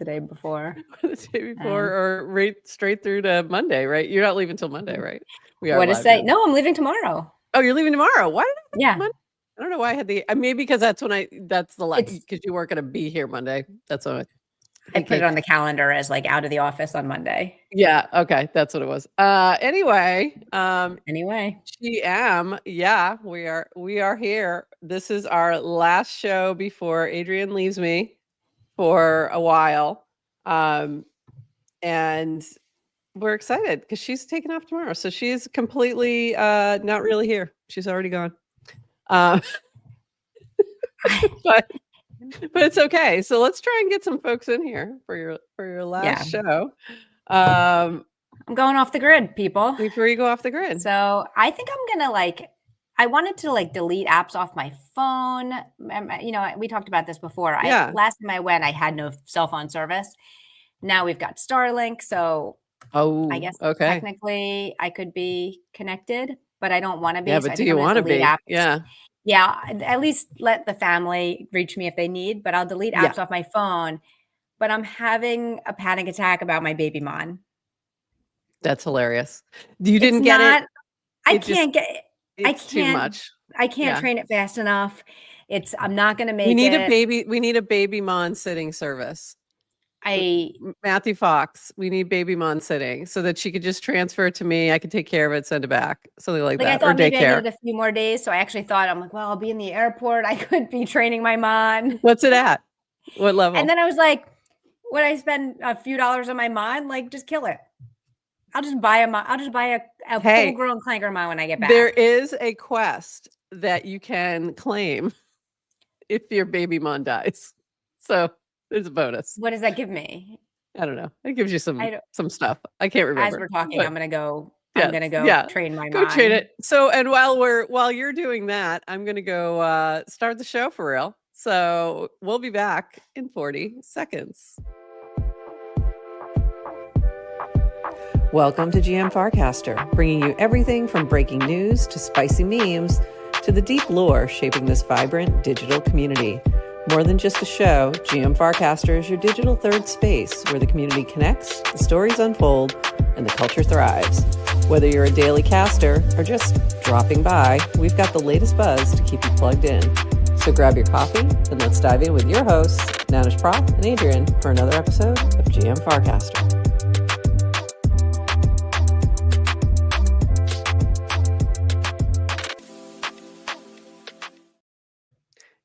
the day before. The day before, or right straight through to Monday, right? You're not leaving till Monday, right? We are What to live say? now. No, I'm leaving tomorrow. Oh, you're leaving tomorrow. Why did I think Yeah. Monday? I don't know why I had the maybe because that's when that's the It's- because you weren't going to be here Monday. That's what I put it on the calendar as like out of the office on Monday. Yeah. Okay. That's what it was. Anyway. Anyway. GM. Yeah, we are here. This is our last show before Adrienne leaves me for a while. And we're excited because she's taking off tomorrow. So she's completely not really here. She's already gone. But it's okay. So let's try and get some folks in here for your last show. I'm going off the grid, people. Before you go off the grid. So I think I'm gonna I wanted to delete apps off my phone. You know, we talked about this before. Yeah. Last time I went, I had no cell phone service. Now we've got Starlink, so I guess technically I could be connected, but I don't want to be. Yeah, but do you want to be? Apps. Yeah. Yeah, at least let the family reach me if they need, but I'll delete apps off my phone. But I'm having a panic attack about my baby mon. That's hilarious. You didn't get it? I can't get it. It's too much. I can't train it fast enough. I'm not going to make it. We need a baby mon sitting service. Matthew Fox, we need baby mon sitting so that she could just transfer it to me. I could take care of it, send it back, something like that. I thought maybe I needed a few more days. So I actually thought, I'm like, well, I'll be in the airport. I could be training my mon. What's it at? What level? And then I was like, would I spend a few dollars on my mon? Like, just kill it. I'll just buy a full-grown clanker mon when I get back. There is a quest that you can claim if your baby mon dies. So there's a bonus. What does that give me? I don't know. It gives you some stuff. I can't remember. As we're talking, I'm gonna go train my mon. Go train it. So, and while you're doing that, I'm gonna go start the show for real. So we'll be back in 40 seconds. Welcome to GM Farcaster, bringing you everything from breaking news to spicy memes to the deep lore shaping this vibrant digital community. More than just a show, GM Farcaster is your digital third space where the community connects, the stories unfold, and the culture thrives. Whether you're a daily caster or just dropping by, we've got the latest buzz to keep you plugged in. So grab your coffee and let's dive in with your hosts, Nanish Prof and Adrienne, for another episode of GM Farcaster.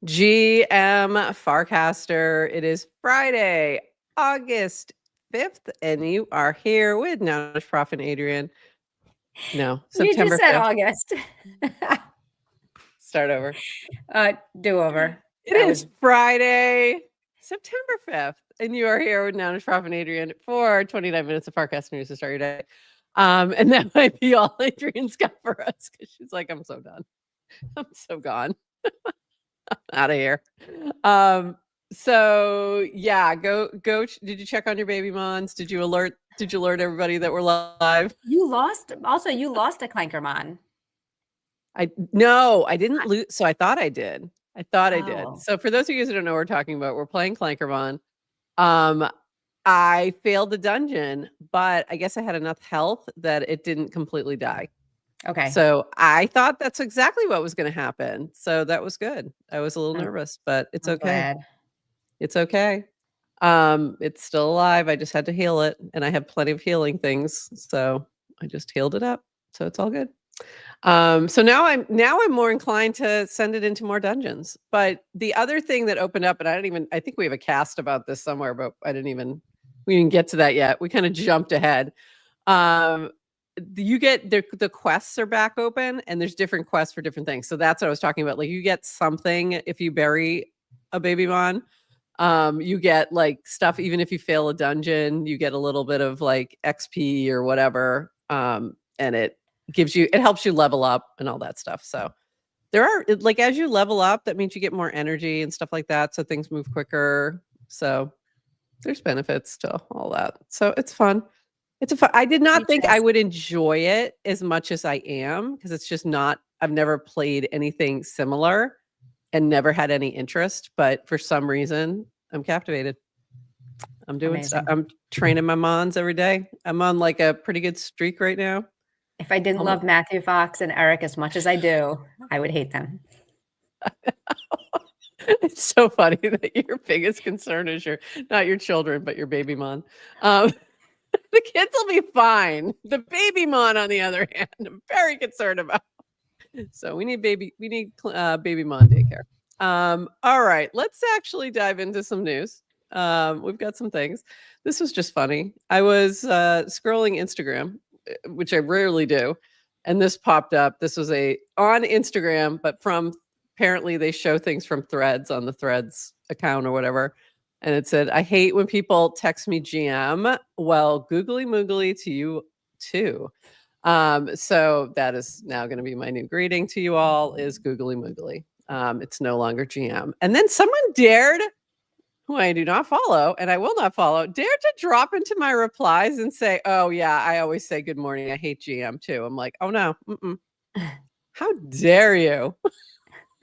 GM Farcaster. It is Friday, August 5th, and you are here with Nanish Prof and Adrienne. No, September 5th. You just said August. Start over. Do over. It is Friday, September 5th, and you are here with Nanish Prof and Adrienne for 29 minutes of Farcast News to start your day. And that might be all Adrienne's got for us because she's like, I'm so done. I'm so gone. Out of here. So yeah, go. Did you check on your baby mons? Did you alert everybody that we're live? You lost a clanker mon. I didn't lose. So I thought I did. I did. So for those of you guys who don't know what we're talking about, we're playing Clankermon. I failed the dungeon, but I guess I had enough health that it didn't completely die. Okay. So I thought that's exactly what was going to happen. So that was good. I was a little nervous, but it's okay. Glad. It's okay. It's still alive. I just had to heal it, and I have plenty of healing things, so I just healed it up. So it's all good. So now I'm more inclined to send it into more dungeons. But the other thing that opened up, and I think we have a cast about this somewhere, but we didn't get to that yet. We kind of jumped ahead. You get the quests are back open, and there's different quests for different things. So that's what I was talking about. Like you get something if you bury a baby mon. You get like stuff, even if you fail a dungeon, you get a little bit of like XP or whatever. And it helps you level up and all that stuff. So there are like, as you level up, that means you get more energy and stuff like that. So things move quicker. So there's benefits to all that. So it's fun. I did not think I would enjoy it as much as I am, because it's just not, I've never played anything similar and never had any interest, but for some reason I'm captivated. I'm doing stuff. I'm training my mons every day. I'm on like a pretty good streak right now. If I didn't love Matthew Fox and Eric as much as I do, I would hate them. It's so funny that your biggest concern is not your children, but your baby mon. The kids will be fine. The baby mon, on the other hand, I'm very concerned about. So we need baby mon daycare. All right, let's actually dive into some news. We've got some things. This was just funny. I was scrolling Instagram, which I rarely do, and this popped up. This was on Instagram, but from apparently they show things from Threads on the Threads account or whatever. And it said, "I hate when people text me GM." Well, googly moogly to you too. So that is now going to be my new greeting to you all, is googly moogly. It's no longer GM. And then someone dared, who I do not follow and I will not follow, dared to drop into my replies and say, "Oh yeah, I always say good morning. I hate GM too." I'm like, oh no. How dare you?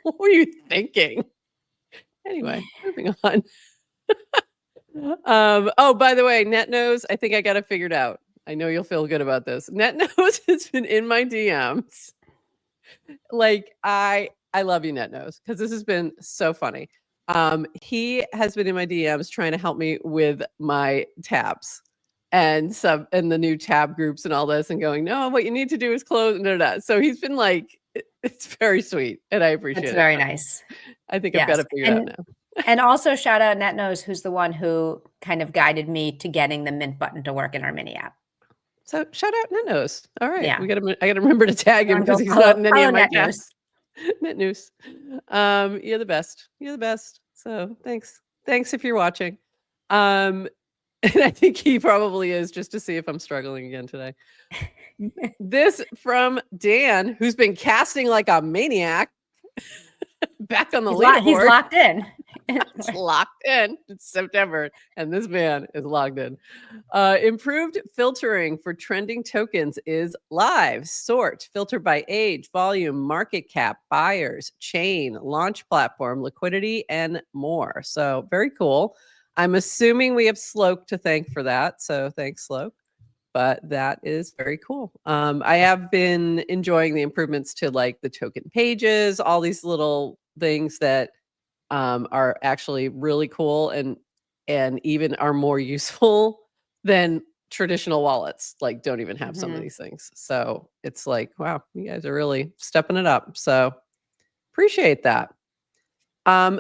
What were you thinking? Anyway, moving on. Oh, by the way, NetNose, I think I got it figured out. I know you'll feel good about this. NetNose has been in my DMs. Like, I love you, NetNose, because this has been so funny. He has been in my DMs trying to help me with my tabs and the new tab groups and all this, and going, "No, what you need to do is close." So he's been like, it's very sweet, and I appreciate it. It's very nice. I think I've got it figured out now. And also shout out NetNose, who's the one who kind of guided me to getting the mint button to work in our mini app. So shout out NetNose. All right. Yeah. I gotta remember to tag him because he's not in any of my tabs. NetNose. You're the best. You're the best. So thanks. Thanks if you're watching. And I think he probably is, just to see if I'm struggling again today. This from Dan, who's been casting like a maniac. Back on the leaderboard. He's locked in. It's locked in. It's September, and this man is logged in. Improved filtering for trending tokens is live. Sort, filter by age, volume, market cap, buyers, chain, launch platform, liquidity, and more. So very cool. I'm assuming we have Slope to thank for that. So thanks, Slope. But that is very cool. I have been enjoying the improvements to like the token pages, all these little things that are actually really cool and even are more useful than traditional wallets. Like, don't even have some of these things. So it's like, wow, you guys are really stepping it up. So appreciate that.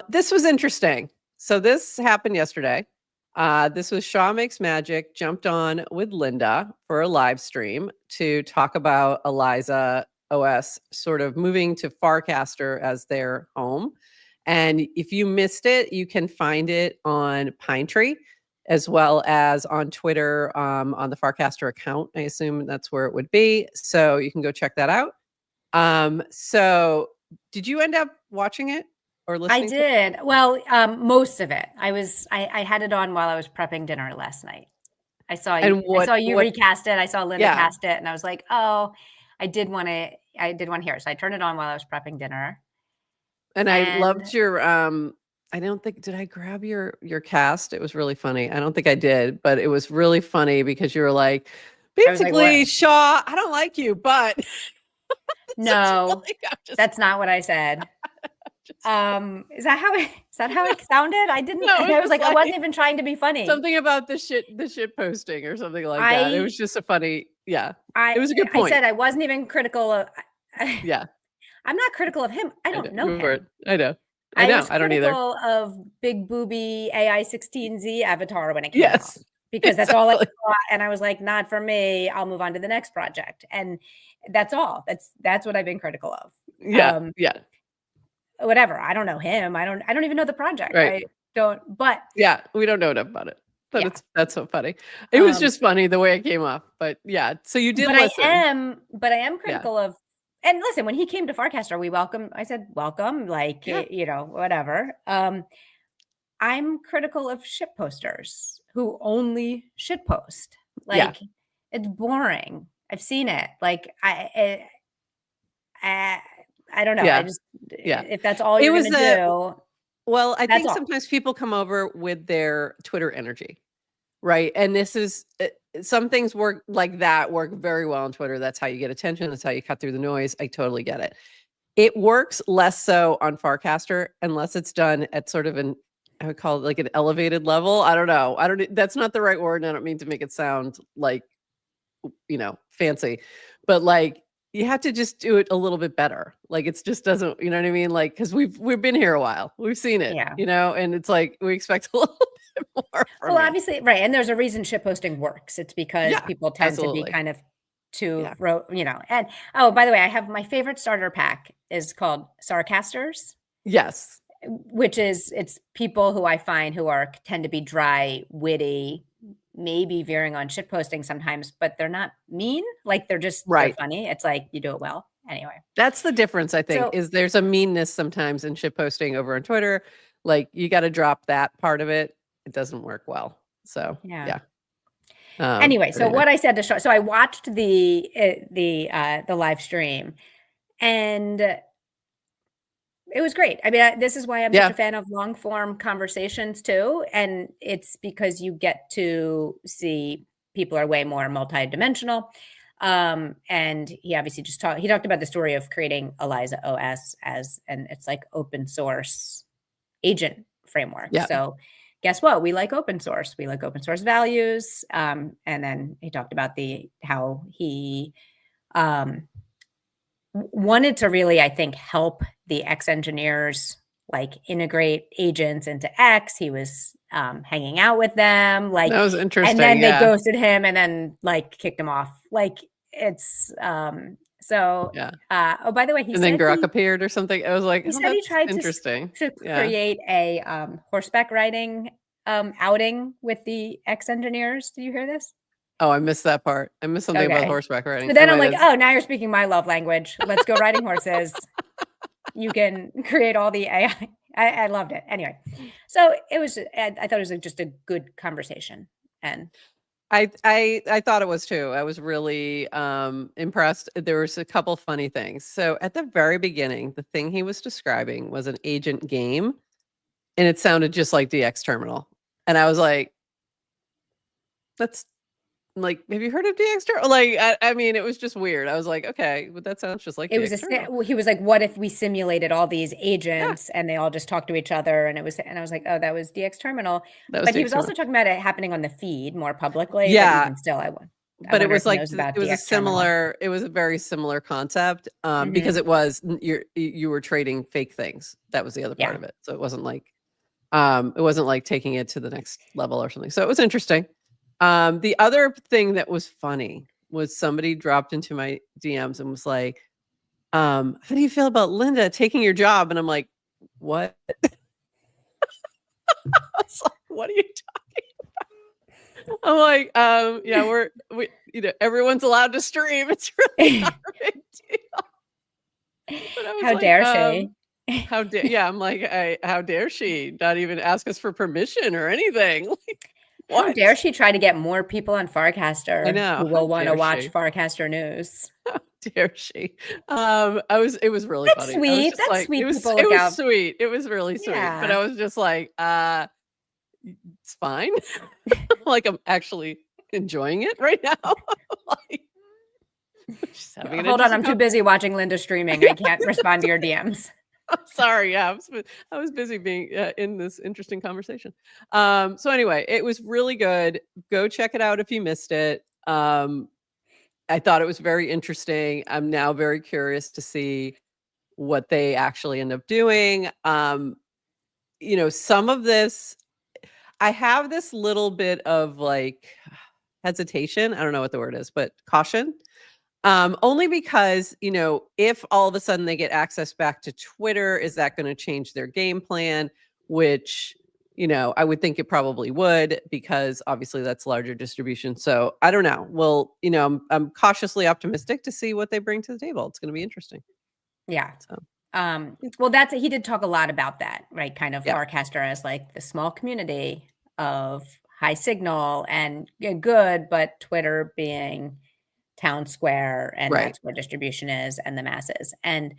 This was interesting. So this happened yesterday. This was Shaw Makes Magic jumped on with Linda for a live stream to talk about Eliza OS sort of moving to Farcaster as their home. And if you missed it, you can find it on Pinetree as well as on Twitter on the Farcaster account. I assume that's where it would be. So you can go check that out. So did you end up watching it? Or listening? I did. Well, most of it. I had it on while I was prepping dinner last night. I saw you recast it. I saw Linda cast it, and I was like, oh, I did want to hear it. So I turned it on while I was prepping dinner. And I loved your I don't think, did I grab your cast? It was really funny. I don't think I did, but it was really funny because you were like, basically, Shaw, I don't like you, but no, that's not what I said. Is that how it sounded? I didn't. No, I was like, I wasn't even trying to be funny. Something about the shit posting or something like that. It was just a funny, it was a good point. I said I wasn't even critical of. Yeah, I'm not critical of him. I don't know him. I know. I don't either. Of big booby AI 16Z avatar when it came out because that's all I saw, and I was like, not for me. I'll move on to the next project, and that's all. That's what I've been critical of. Yeah. Whatever. I don't know him. I don't even know the project. Right. I don't, but yeah, we don't know enough about it. But that's so funny. It was just funny the way it came off. But yeah, so you did listen. But I am critical of, and listen, when he came to Farcaster, I said, welcome, like, whatever. I'm critical of shit posters who only shit post. Like, it's boring. I've seen it. Like, I don't know. I just, if that's all you're going to do. Well, I That's think all. sometimes people come over with their Twitter energy, right? And this is some things work like that work very well on Twitter. That's how you get attention. That's how you cut through the noise. I totally get it. It works less so on Farcaster unless it's done at sort of an, I would call it like an elevated level. I don't know. That's not the right word. And I don't mean to make it sound like, fancy, but like you have to just do it a little bit better. Like it's just doesn't, you know what I mean? Like, cause we've been here a while, we've seen it, Yeah. and it's like, we expect a little bit more from Well, you. obviously, right. And there's a reason shitposting works. It's because Yeah, people tend to be absolutely. kind of Yeah. and oh, by the way, I have my favorite starter pack is called Sarcasters, Yes. which is it's people who I find who are tend to be dry, witty, maybe veering on shitposting sometimes, but they're not mean. Like they're Right. funny. It's like you do it well. Anyway. That's the difference, I think, So is there's a meanness sometimes in shit posting over on Twitter. Like you got to drop that part of it. It doesn't work well. So yeah. yeah. Anyway, But so anyway. what I said to show, so I watched the live stream, and it was great. I mean, this is why I'm such Yeah. a fan of long form conversations too, and it's because you get to see people are way more multidimensional. And he obviously he talked about the story of creating Eliza OS and it's like open source agent framework. Yeah. So guess what? We like open source. We like open source values. And then he talked about how he um, wanted to really, I think, help the X engineers like integrate agents into X. He was hanging out with them, That was and interesting. then they Yeah. ghosted him and then like kicked him off. Like it's so. Yeah. Oh, by the way, And then Grok appeared or something. I was like, he oh, said he that's tried interesting. to Yeah. create a horseback riding outing with the X engineers. Did you hear this? Oh, I missed that part. I missed something about Okay. horseback riding. So I then I'm might like, have. oh, now you're speaking my love language. Let's go riding horses. You can create all the AI. I loved it. Anyway, so it was. I thought it was just a good conversation, and I thought it was too. I was really impressed. There was a couple funny things. So at the very beginning, the thing he was describing was an agent game, and it sounded just like DX Terminal. And I was like, that's like, have you heard of DX Terminal? Like, I mean, it was just weird. I was like, okay, but that sounds just like it was DX Terminal. he was like, "What if we simulated all these Yeah, agents and they all just talk to each other?" And I was like, "Oh, that was DX Terminal." that was But he DX was also Terminal. talking about it happening on the feed more publicly. But Yeah, even still, I but it wonder if was he like knows about it was a DX Terminal. similar. It was a very similar concept because Hmm. it was you were trading fake things. That was the other part Yeah, of it. So it wasn't like taking it to the next level or something. So it was interesting. The other thing that was funny was somebody dropped into my DMs and was like, how do you feel about Linda taking your job? And I'm like, what? I was like, what are you talking? I'm like, yeah, everyone's allowed to stream. It's really not a big deal. But I was how like, dare she? how dare, yeah, I'm like, how dare she not even ask us for permission or anything? Like, How what? dare she try to get more people on I Farcaster know. who How will want to dare watch she? Farcaster news? How dare she? It was really That's funny. I was sweet. just That's like, sweet. People it look was out. sweet. It was really sweet. But Yeah. I was just like, it's fine. Like I'm actually enjoying it right now. Like just having an Hold on. interesting I'm too busy watching Linda streaming. I can't respond to your DMs. I'm sorry. Yeah, I was busy being in this interesting conversation. So anyway, it was really good. Go check it out if you missed it. I thought it was very interesting. I'm now very curious to see what they actually end up doing. Some of this, I have this little bit of like hesitation. I don't know what the word is, but caution. Only because, if all of a sudden they get access back to Twitter, is that going to change their game plan? Which, I would think it probably would, because obviously that's larger distribution. So I don't know. Well, I'm cautiously optimistic to see what they bring to the table. It's going to be interesting. Yeah. So yeah. Well, he did talk a lot about that, right? Kind of Yeah. Farcaster as like the small community of high signal and good, but Twitter being town square, and Right. that's where distribution is and the masses. And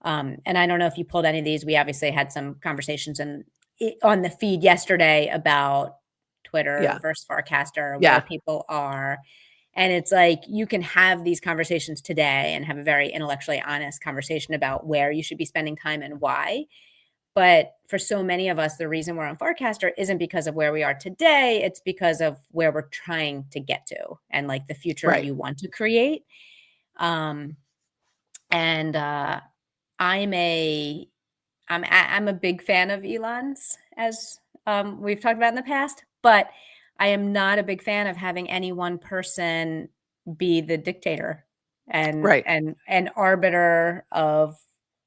And I don't know if you pulled any of these. We obviously had some conversations on the feed yesterday about Twitter Yeah. versus Farcaster, where Yeah. people are. And it's like you can have these conversations today and have a very intellectually honest conversation about where you should be spending time and why. But for so many of us, the reason we're on Farcaster isn't because of where we are today. It's because of where we're trying to get to and like the future Right. you want to create. Um, and I'm a I'm a big fan of Elon's, as we've talked about in the past, but I am not a big fan of having any one person be the dictator and Right. arbiter of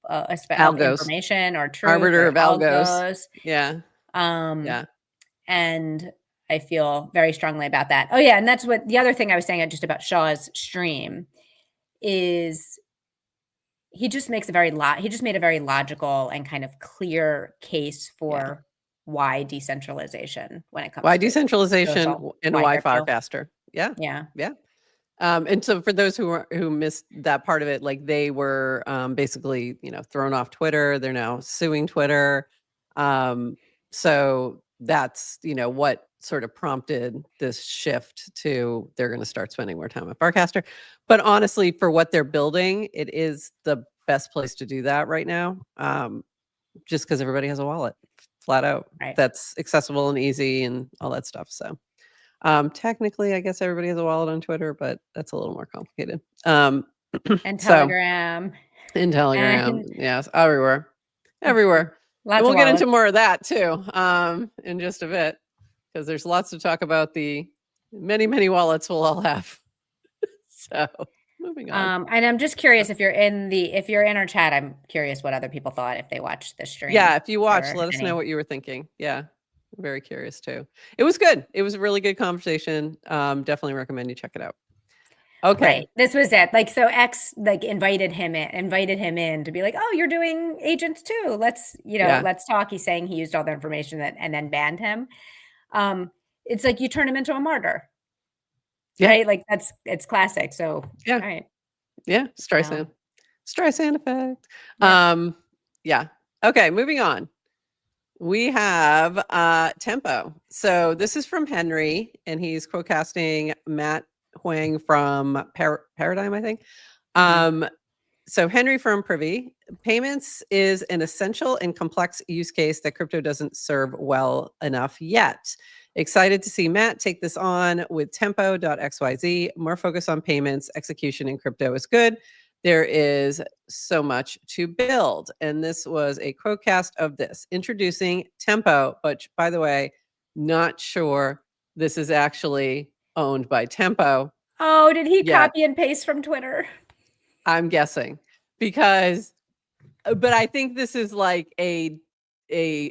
Algos. information or truth Arbiter or of algos. algos. Yeah. Um, Yeah. and I feel very strongly about that. Oh yeah, and that's what the other thing I was saying just about Shaw's stream is he just makes a he just made a very logical and kind of clear case Yeah. for why decentralization when it comes Why to decentralization social, and why why crypto. Farcaster? Yeah. Yeah. Yeah. And so for those who missed that part of it, like they were basically, thrown off Twitter. They're now suing Twitter. So that's, what sort of prompted this shift to they're going to start spending more time at Farcaster. But honestly, for what they're building, it is the best place to do that right now. Just because everybody has a wallet, flat out, Right. that's accessible and easy and all that stuff. So technically, I guess everybody has a wallet on Twitter, but that's a little more complicated. And So Telegram in Telegram, and yes, everywhere, everywhere. And lots we'll of get into wallets. more of that too in just a bit, because there's lots to talk about the many, many wallets we'll all have. So moving on. And I'm just curious if you're in our chat, I'm curious what other people thought if they watched the stream. Yeah, if you There watched, were let us know any. what you were thinking. Yeah, I'm very curious too. It was good. It was a really good conversation. Definitely recommend you check it out. Okay. Right. This was it. Like, so X like invited him in to be like, oh, you're doing agents too. Yeah. Let's talk. He's saying he used all the information and then banned him. It's like you turn him into a martyr, Yeah. right? Like it's classic. So, all Yeah. right. Yeah. Now, Streisand effect. yep. Yeah. Okay, moving on. We have Tempo. So this is from Henry, and he's quote-casting Matt Huang from Paradigm, I think. So Henry from Privy, payments is an essential and complex use case that crypto doesn't serve well enough yet. Excited to see Matt take this on with tempo.xyz. More focus on payments, execution in crypto is good. There is so much to build. And this was a quote-cast of this, introducing Tempo, which, by the way, not sure this is actually owned by Tempo Oh, did he yet. copy and paste from Twitter? I'm guessing because, but I think this is like a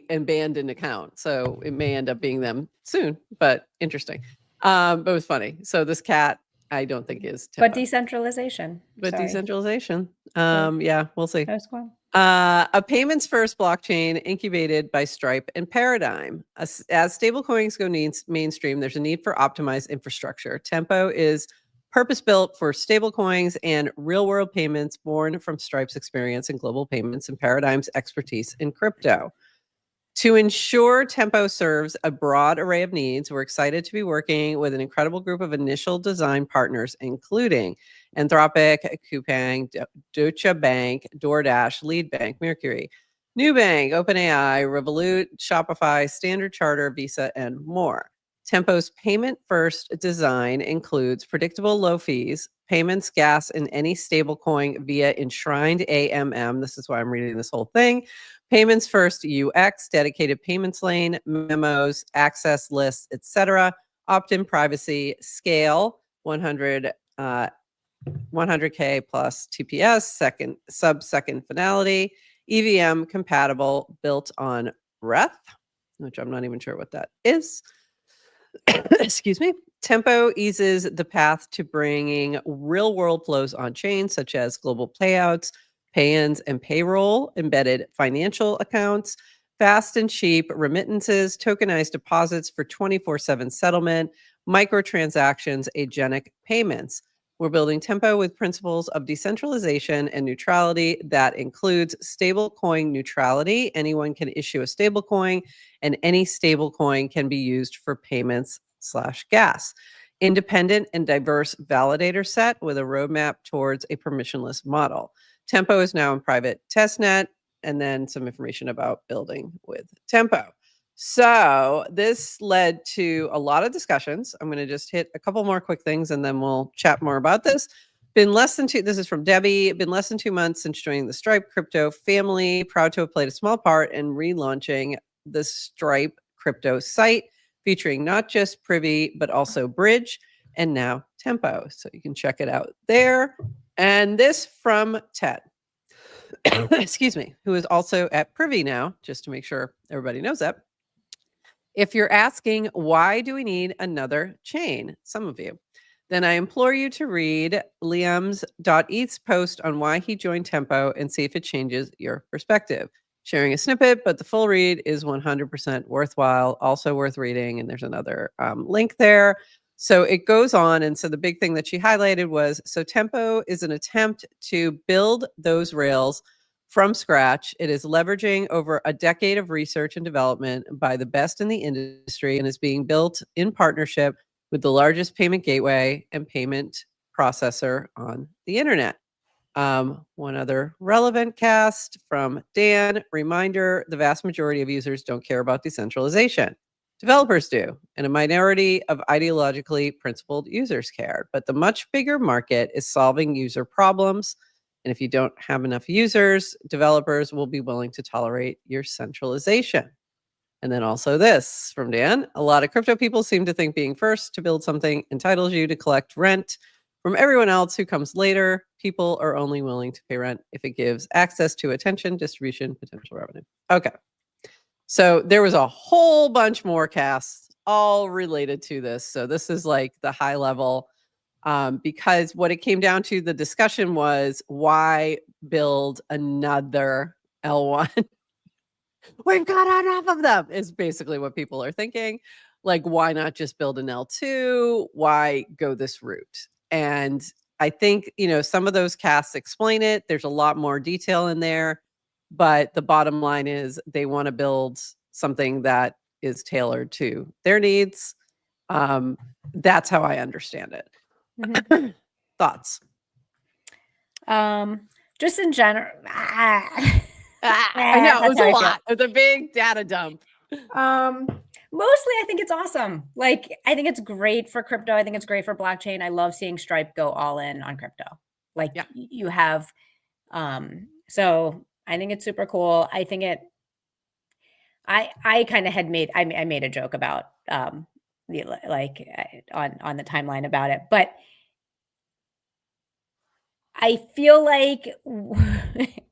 abandoned account, so it may end up being them soon. But interesting. But it was funny. So this cat, I don't think is Tempo, But decentralization. but Sorry. decentralization. So Yeah, we'll see. that was cool. A payments first blockchain incubated by Stripe and Paradigm. As stablecoins go mainstream, there's a need for optimized infrastructure. Tempo is purpose-built for stablecoins and real-world payments born from Stripe's experience in global payments and Paradigm's expertise in crypto. To ensure Tempo serves a broad array of needs, we're excited to be working with an incredible group of initial design partners, including Anthropic, Coupang, Deutsche Bank, DoorDash, Lead Bank, Mercury, Nubank, OpenAI, Revolut, Shopify, Standard Chartered, Visa, and more. Tempo's payment-first design includes predictable low fees, payments, gas, and any stablecoin via enshrined AMM. This is why I'm reading this whole thing. Payments first UX, dedicated payments lane, memos, access lists, etc. Opt-in privacy, scale, 100K plus TPS, sub-second finality, EVM compatible, built on Reth, which I'm not even sure what that is. Excuse me. Tempo eases the path to bringing real-world flows on chain, such as global payouts, pay-ins, and payroll, embedded financial accounts, fast and cheap remittances, tokenized deposits for 24/7 settlement, microtransactions, agentic payments. We're building Tempo with principles of decentralization and neutrality that includes stablecoin neutrality. Anyone can issue a stablecoin, and any stablecoin can be used for payments/gas. Independent and diverse validator set with a roadmap towards a permissionless model. Tempo is now in private testnet, and then some information about building with Tempo. So this led to a lot of discussions. I'm going to just hit a couple more quick things and then we'll chat more about this. This is from Debbie, been less than 2 months since joining the Stripe crypto family. Proud to have played a small part in relaunching the Stripe crypto site, featuring not just Privy, but also Bridge and now Tempo. So you can check it out there. And this from Ted, excuse me, who is also at Privy now, just to make sure everybody knows that. If you're asking, why do we need another chain? Some of you. Then I implore you to read Liam's.eth's post on why he joined Tempo and see if it changes your perspective. Sharing a snippet, but the full read is 100% worthwhile, also worth reading. And there's another link there. So it goes on. And so the big thing that she highlighted was, so Tempo is an attempt to build those rails from scratch. It is leveraging over a decade of research and development by the best in the industry and is being built in partnership with the largest payment gateway and payment processor on the internet. One other relevant cast from Dan. Reminder, the vast majority of users don't care about decentralization. Developers do, and a minority of ideologically principled users care. But the much bigger market is solving user problems. And if you don't have enough users, developers will be willing to tolerate your centralization. And then also this from Dan. A lot of crypto people seem to think being first to build something entitles you to collect rent from everyone else who comes later. People are only willing to pay rent if it gives access to attention, distribution, potential revenue. Okay. So there was a whole bunch more casts all related to this. So this is like the high level. Because what it came down to, the discussion was, why build another L1? We've got enough of them, is basically what people are thinking. Like, why not just build an L2? Why go this route? And I think, some of those casts explain it. There's a lot more detail in there. But the bottom line is they want to build something that is tailored to their needs. That's how I understand it. Mm-hmm. Thoughts? Just in general, I know it was a lot. It was a big data dump. Mostly, I think it's awesome. Like, I think it's great for crypto. I think it's great for blockchain. I love seeing Stripe go all in on crypto. Like, you have, so I think it's super cool. I think I kind of had made, I made a joke about, on the timeline about it, but I feel like,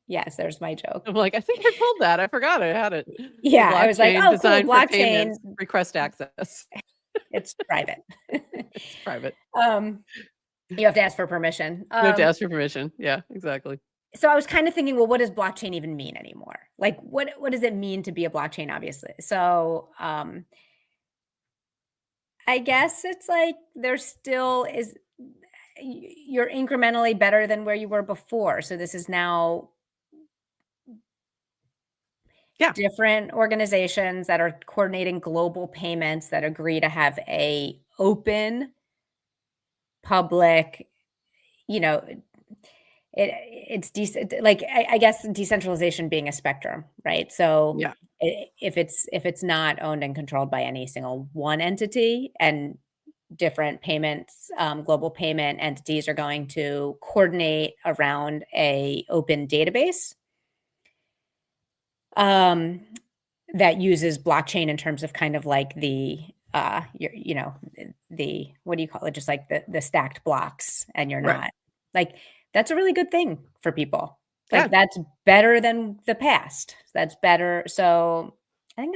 yes, there's my joke. I'm like, I think I pulled that. I forgot I had it. Yeah, I was like, oh, cool, blockchain. Request access. It's private. It's private. You have to ask for permission. You have to ask for permission. Yeah, exactly. So I was kind of thinking, well, what does blockchain even mean anymore? Like, what does it mean to be a blockchain, obviously? So I guess it's like there still is, you're incrementally better than where you were before. So this is now different organizations that are coordinating global payments that agree to have a open, public, it's like, I guess decentralization being a spectrum, right? So if it's not owned and controlled by any single one entity, and different payments, global payment entities are going to coordinate around a open database that uses blockchain in terms of kind of like the the, what do you call it? Just like the stacked blocks, and you're not like, that's a really good thing for people. Like, that's better than the past. That's better. So I think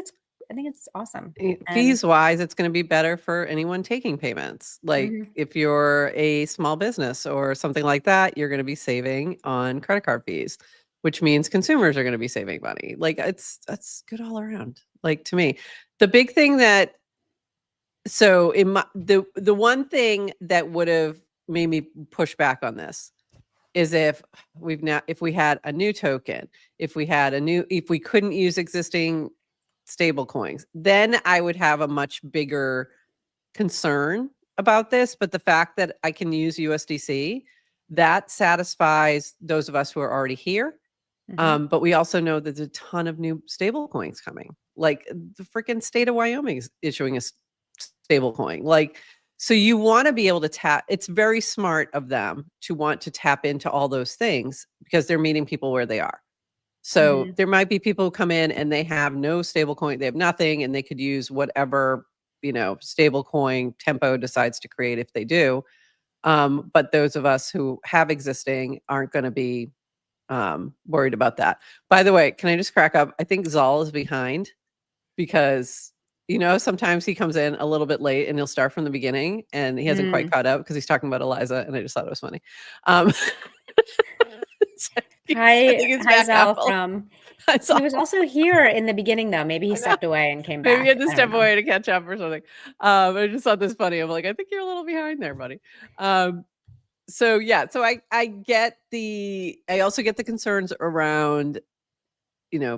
it's awesome. Fees wise, it's going to be better for anyone taking payments. Like, if you're a small business or something like that, you're going to be saving on credit card fees, which means consumers are going to be saving money. Like, that's good all around. Like, to me, the big thing that, so the one thing that would have made me push back on this is if we had a new token, if we couldn't use existing stable coins, then I would have a much bigger concern about this. But the fact that I can use USDC, that satisfies those of us who are already here. But we also know that there's a ton of new stable coins coming. Like the freaking state of Wyoming is issuing a stable coin. Like, so you want to be able to tap. It's very smart of them to want to tap into all those things because they're meeting people where they are. So there might be people who come in and they have no stable coin, they have nothing, and they could use whatever, stable coin Tempo decides to create if they do. But those of us who have existing aren't going to be worried about that. By the way, can I just crack up? I think Zal is behind because sometimes he comes in a little bit late and he'll start from the beginning and he hasn't quite caught up because he's talking about Eliza, and I just thought it was funny. Hi Zal from. He was also here in the beginning though. Maybe he stepped away and came back. Maybe he had to step away to catch up or something. I just thought this funny. I'm like, I think you're a little behind there, buddy. So yeah, so I also get the concerns around,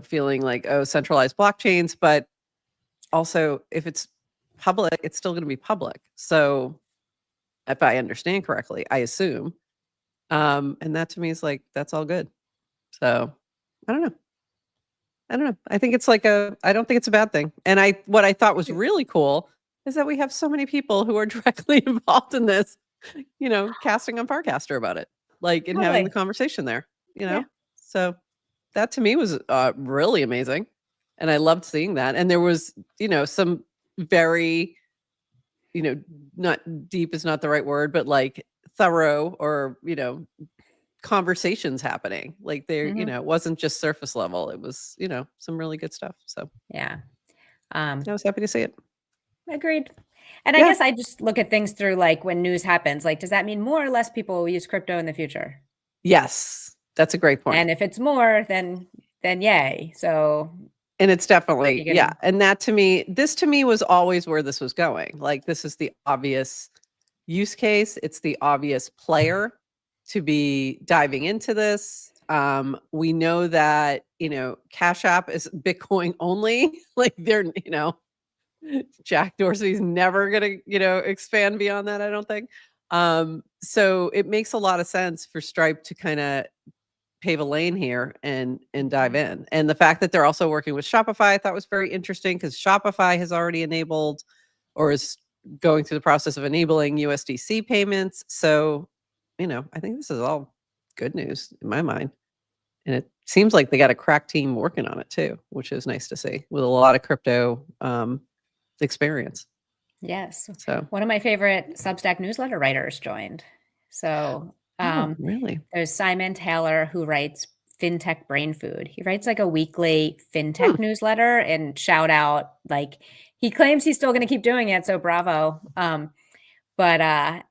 feeling like, oh, centralized blockchains, but also if it's public, it's still going to be public. So if I understand correctly, I assume, and that to me is like, that's all good. So I don't know. I think it's like I don't think it's a bad thing. And what I thought was really cool is that we have so many people who are directly involved in this, casting on Farcaster about it, like, and having the conversation there, Yeah. So that to me was really amazing. And I loved seeing that. And there was, some very, not deep is not the right word, but like thorough or, conversations happening. Like there, it wasn't just surface level. It was, some really good stuff. So yeah. I was happy to see it. Agreed. And I guess I just look at things through like when news happens, like, does that mean more or less people will use crypto in the future? Yes, that's a great point. And if it's more, then yay. So, and it's definitely, yeah. And this to me was always where this was going. Like, this is the obvious use case. It's the obvious player to be diving into this. We know that, Cash App is Bitcoin only. Like they're, Jack Dorsey's never going to, expand beyond that, I don't think. So it makes a lot of sense for Stripe to kind of pave a lane here and dive in. And the fact that they're also working with Shopify, I thought was very interesting because Shopify has already enabled or is going through the process of enabling USDC payments. So, I think this is all good news in my mind. And it seems like they got a crack team working on it too, which is nice to see with a lot of crypto experience. Yes. So one of my favorite Substack newsletter writers joined. So really? There's Simon Taylor who writes FinTech Brain Food. He writes like a weekly FinTech newsletter, and shout out, like he claims he's still going to keep doing it. So bravo. But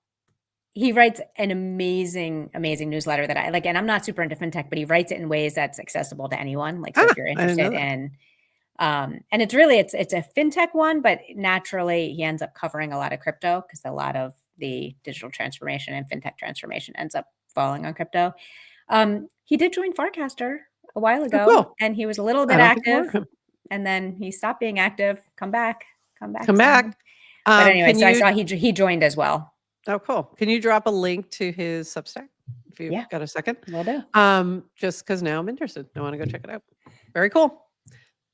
he writes an amazing newsletter that I like, and I'm not super into FinTech, but he writes it in ways that's accessible to anyone. Like, so if you're interested in, and it's really, it's a FinTech one, but naturally he ends up covering a lot of crypto because a lot of the digital transformation and FinTech transformation ends up falling on crypto. He did join Farcaster a while ago, and he was a little bit active, and then he stopped being active. Come back. But anyway, so I saw he joined as well. Oh, cool. Can you drop a link to his Substack if you've got a second? Will do. Just because now I'm interested. I want to go check it out. Very cool.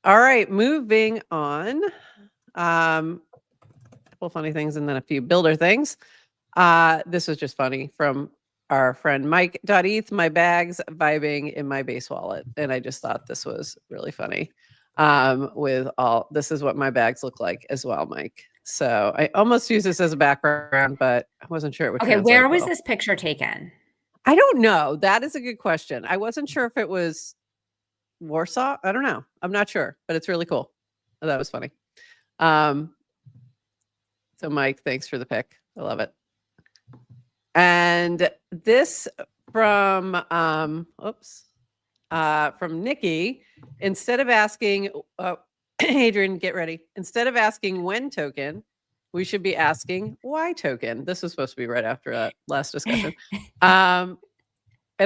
All right, moving on. A couple funny things and then a few builder things. This was just funny from our friend Mike.eth, my bags vibing in my base wallet. And I just thought this was really funny. This is what my bags look like as well, Mike. So I almost use this as a background, but I wasn't sure it would. Okay, where was this picture taken? I don't know. That is a good question. I wasn't sure if it was Warsaw. I don't know. I'm not sure, but it's really cool. Oh, that was funny. So Mike, thanks for the pick. I love it. And this from Nikki, instead of asking, Adrian, get ready. Instead of asking when token, we should be asking why token. This was supposed to be right after that last discussion. And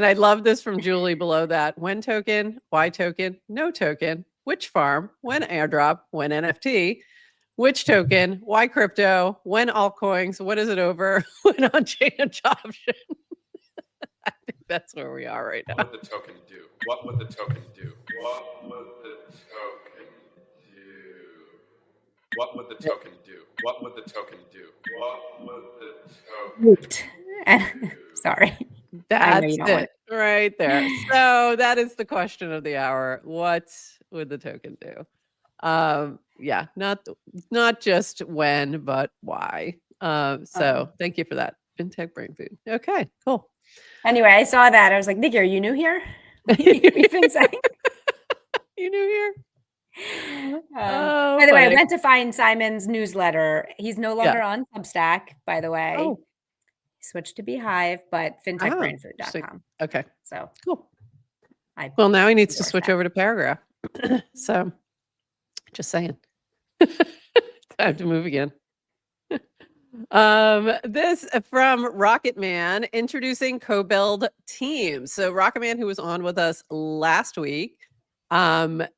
I love this from Julie below that. When token, why token, no token, which farm, when airdrop, when NFT, which token, why crypto, when altcoins, what is it over, when on-chain adoption. I think that's where we are right now. What would the token do? What would the token do? What would the token do? What would the token do? What would the token do? What would the token do? Sorry. That's it right there. So that is the question of the hour. What would the token do? Yeah, not just when, but why. So thank you for that. FinTech Brain Food. Okay, cool. Anyway, I saw that. I was like, Nikki, are you new here? We've been saying. You new here? By the way, I went to find Simon's newsletter. He's no longer on Substack, by the way. Oh. He switched to Beehive, but fintechbrainfood.com. Okay. So cool. Well, now he needs to switch over to Paragraph. So just saying. Time to move again. This from Rocket Man introducing co-build teams. So Rocket Man, who was on with us last week,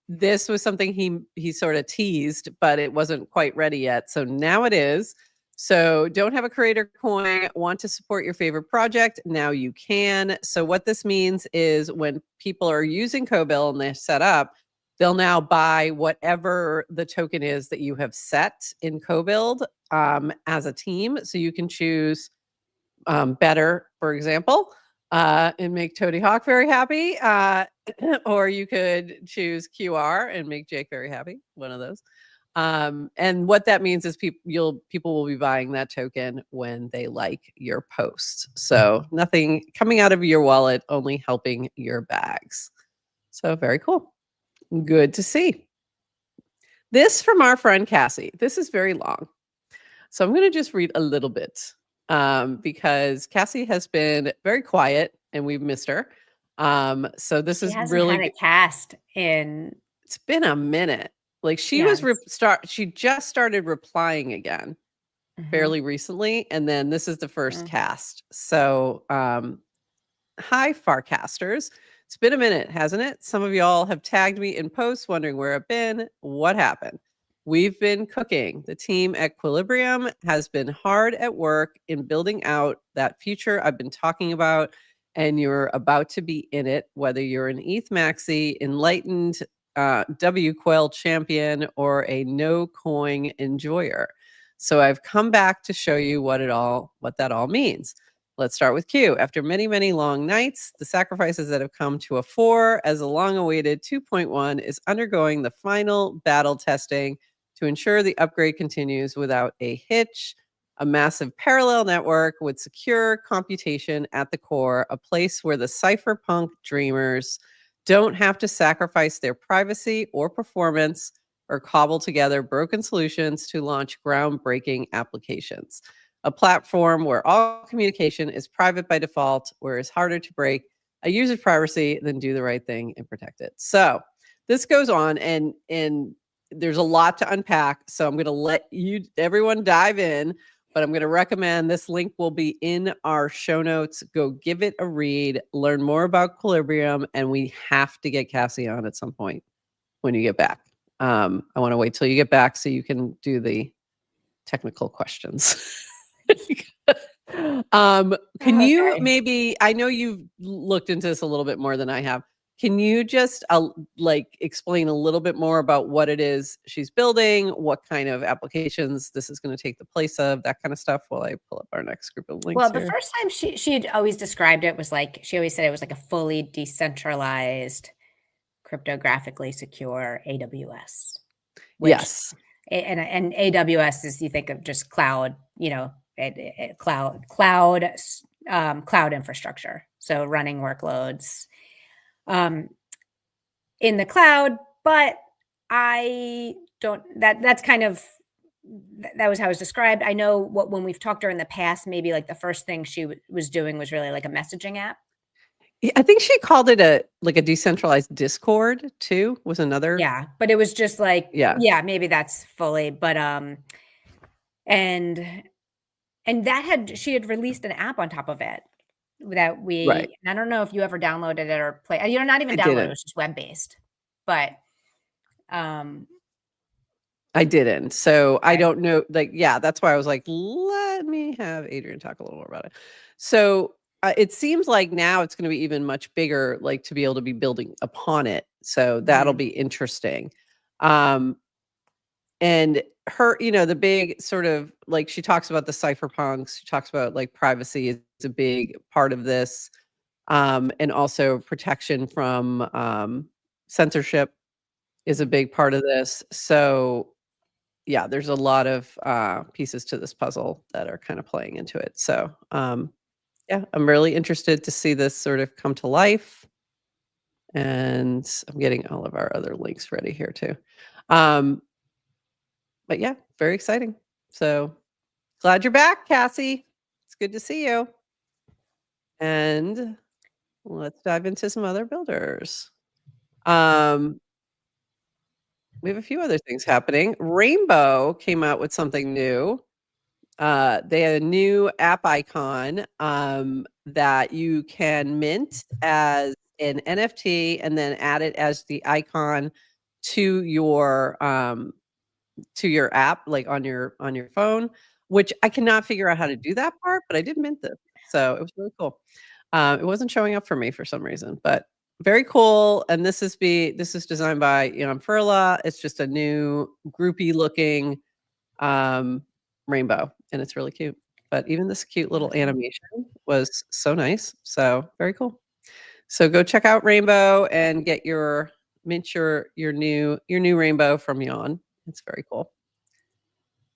this was something he sort of teased, but it wasn't quite ready yet. So now it is. So don't have a creator coin, want to support your favorite project? Now you can. So what this means is when people are using co-build and they're set up, they'll now buy whatever the token is that you have set in co-build as a team. So you can choose Better, for example, and make Toady Hawk very happy. Or you could choose QR and make Jake very happy, one of those. And what that means is people will be buying that token when they like your post. So nothing coming out of your wallet, only helping your bags. So very cool. Good to see. This from our friend Cassie. This is very long. So I'm going to just read a little bit because Cassie has been very quiet and we've missed her. So this is really had a cast in. It's been a minute. Like she she just started replying again fairly recently. And then this is the first cast. So hi, Farcasters. It's been a minute, hasn't it? Some of y'all have tagged me in posts wondering where I've been. What happened? We've been cooking. The team at Equilibrium has been hard at work in building out that future I've been talking about, and you're about to be in it, whether you're an ETH Maxi, enlightened WQuell champion, or a no coin enjoyer. So I've come back to show you what that all means. Let's start with Q. After many, many long nights, the sacrifices that have come to a 4 as the long-awaited 2.1 is undergoing the final battle testing to ensure the upgrade continues without a hitch, a massive parallel network with secure computation at the core, a place where the cypherpunk dreamers don't have to sacrifice their privacy or performance or cobble together broken solutions to launch groundbreaking applications. A platform where all communication is private by default, where it's harder to break a user's privacy than do the right thing and protect it. So this goes on and there's a lot to unpack. So I'm going to let everyone dive in, but I'm going to recommend this link will be in our show notes. Go give it a read, learn more about Equilibrium, and we have to get Cassie on at some point when you get back. I want to wait till you get back so you can do the technical questions. Can you maybe, I know you've looked into this a little bit more than I have. Can you just explain a little bit more about what it is she's building, what kind of applications this is going to take the place of, that kind of stuff, while I pull up our next group of links? Well, the first time she'd always described it was like, she always said it was like a fully decentralized, cryptographically secure AWS. Yes. And AWS is, you think of just cloud, cloud infrastructure. So running workloads in the cloud, but that's kind of, that was how it was described. I know when we've talked to her in the past, maybe like the first thing she was doing was really like a messaging app. I think she called it a decentralized Discord too, was another. Yeah, but it was just like, yeah, maybe that's fully, but And she had released an app on top of it that Right. I don't know if you ever downloaded it or play. You're not even I downloaded, it didn't. was just web-based. But um I didn't. So I okay. don't know. Like, yeah, that's why I was like, let me have Adrian talk a little more about it. So it seems like now it's going to be even much bigger, like to be able to be building upon it. So that'll Mhm. be interesting. Um, and her, the big sort of like she talks about the cypherpunks, she talks about like privacy is a big part of this, and also protection from censorship is a big part of this. So yeah, there's a lot of pieces to this puzzle that are kind of playing into it. So yeah, I'm really interested to see this sort of come to life. And I'm getting all of our other links ready here too. Um, but yeah, very exciting. So glad you're back, Cassie. It's good to see you. And let's dive into some other builders. Um, we have a few other things happening. Rainbow came out with something new. They had a new app icon that you can mint as an NFT and then add it as the icon to your app, like on your phone, which I cannot figure out how to do that part, but I did mint this. So it was really cool. It wasn't showing up for me for some reason, but very cool. And this is designed by Jan Furla. It's just a new groupy looking rainbow, and it's really cute. But even this cute little Awesome. animation was so nice. So very cool. So go check out Rainbow and get your new rainbow from Jan. It's very cool.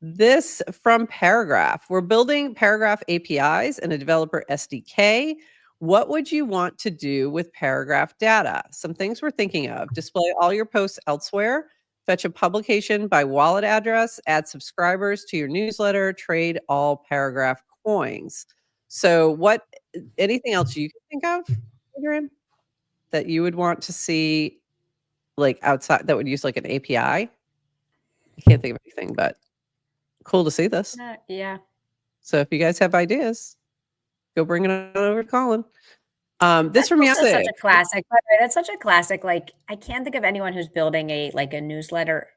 This from Paragraph. We're building Paragraph APIs and a developer SDK. What would you want to do with Paragraph data? Some things we're thinking of. Display all your posts elsewhere. Fetch a publication by wallet address. Add subscribers to your newsletter. Trade all Paragraph coins. So anything else you can think of, Adrian, that you would want to see like outside that would use like an API? I can't think of anything, but cool to see this. Yeah. So if you guys have ideas, go bring it on over to Colin. This from Also such Yasik. a classic. By the way, that's such a classic. Like, I can't think of anyone who's building a newsletter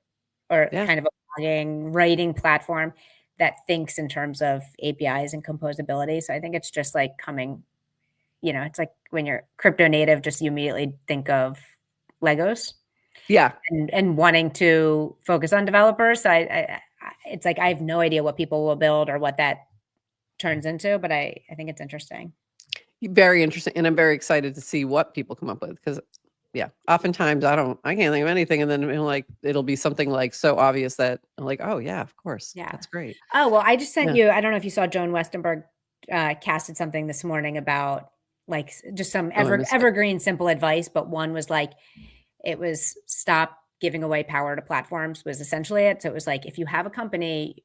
or Yeah. kind of a blogging, writing platform that thinks in terms of APIs and composability. So I think it's just like coming, it's like when you're crypto native, just you immediately think of Legos Yeah. and wanting to focus on developers. So it's like I have no idea what people will build or what that turns into, but I think it's interesting. Very interesting. And I'm very excited to see what people come up with because yeah, oftentimes I can't think of anything. And then it'll be something like so obvious that I'm like, oh yeah, of course. Yeah. That's great. Oh, well, I just sent Yeah. you, I don't know if you saw Joan Westenberg casted something this morning about like just some evergreen simple advice, but one was like, it was stop giving away power to platforms was essentially it. So it was like, if you have a company,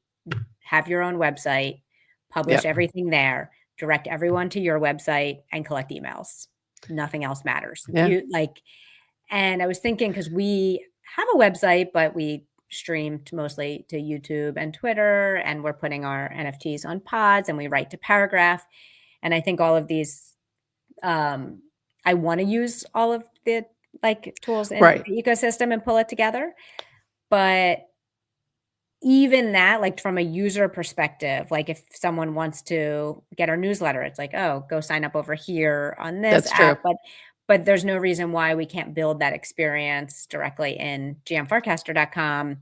have your own website, publish everything there, direct everyone to your website and collect emails. Nothing else matters. Yeah. And I was thinking, because we have a website, but we streamed mostly to YouTube and Twitter, and we're putting our NFTs on pods and we write to Paragraph. And I think all of these, I want to use all of the like tools in the ecosystem and pull it together. But even that, like from a user perspective, like if someone wants to get our newsletter, it's like, oh, go sign up over here on this app. But there's no reason why we can't build that experience directly in gmfarcaster.com.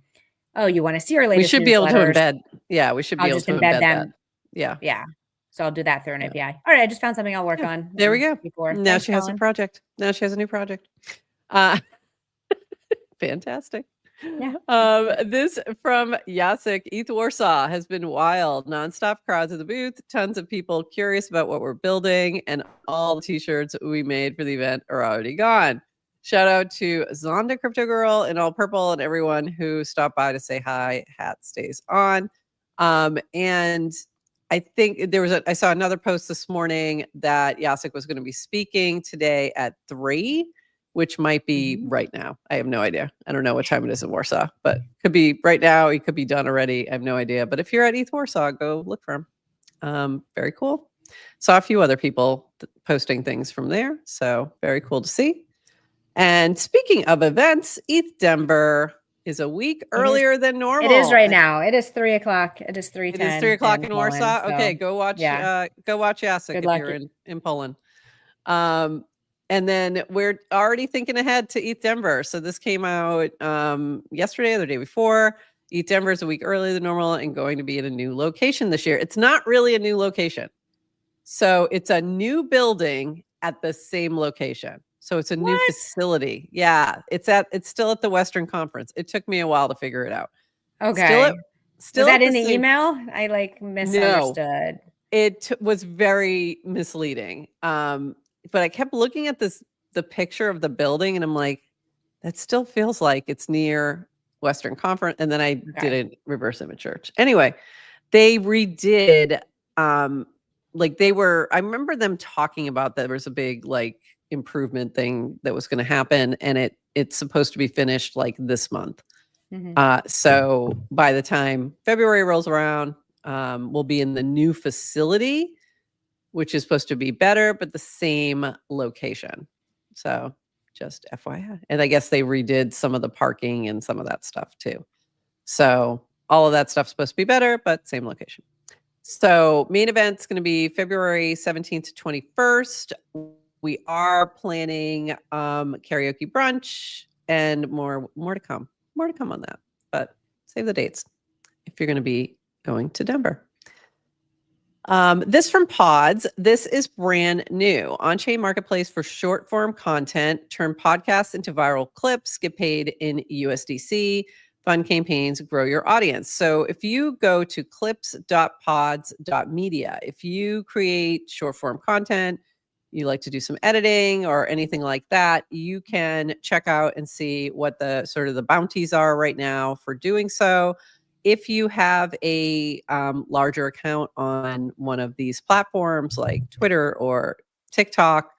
Oh, you want to see our latest We should be able to embed. Yeah, we should be able to embed them. That. Yeah. So I'll do that through an API. All right, I just found something I'll work on. There we go. Before. Now Thanks, she has a project. Now she has a new project. Fantastic. Yeah. This from Yasik. ETH Warsaw has been wild. Nonstop crowds at the booth. Tons of people curious about what we're building, and all the t-shirts we made for the event are already gone. Shout out to Zonda Crypto Girl in all purple and everyone who stopped by to say hi. Hat stays on. And I think I saw another post this morning that Yasik was going to be speaking today at 3, which might be right now. I have no idea. I don't know what time it is in Warsaw, but could be right now. It could be done already. I have no idea. But if you're at ETH Warsaw, go look for them. Very cool. Saw a few other people posting things from there. So very cool to see. And speaking of events, ETH Denver is a week earlier than normal. It is right now. It is 3 o'clock. It is 3:10. It is 3 o'clock in Poland, Warsaw. so, Okay, go watch Jacek if luck. you're in Poland. And then we're already thinking ahead to ETH Denver. So this came out yesterday or the day before. ETH Denver is a week earlier than normal and going to be in a new location this year. It's not really a new location. So it's a new building at the same location. So it's a new facility. Yeah, it's still at the Western Conference. It took me a while to figure it out. Okay. Still was that at in the same email? I misunderstood. No, it was very misleading. But I kept looking at the picture of the building, and I'm like, that still feels like it's near Western Conference. And then I did a reverse image search. Anyway, they redid. I remember them talking about that there was a big improvement thing that was going to happen, and it's supposed to be finished this month. So by the time February rolls around, we'll be in the new facility, which is supposed to be better, but the same location. So just FYI. And I guess they redid some of the parking and some of that stuff too. So all of that stuff's supposed to be better, but same location. So main event's going to be February 17th to 21st. We are planning karaoke brunch and more to come. More to come on that, but save the dates if you're going to be going to Denver. This from Pods. This is brand new. On-chain marketplace for short form content. Turn podcasts into viral clips. Get paid in USDC. Fund campaigns. Grow your audience. So if you go to clips.pods.media, if you create short form content, you like to do some editing or anything like that, you can check out and see what the sort of the bounties are right now for doing so. If you have a larger account on one of these platforms like Twitter or TikTok,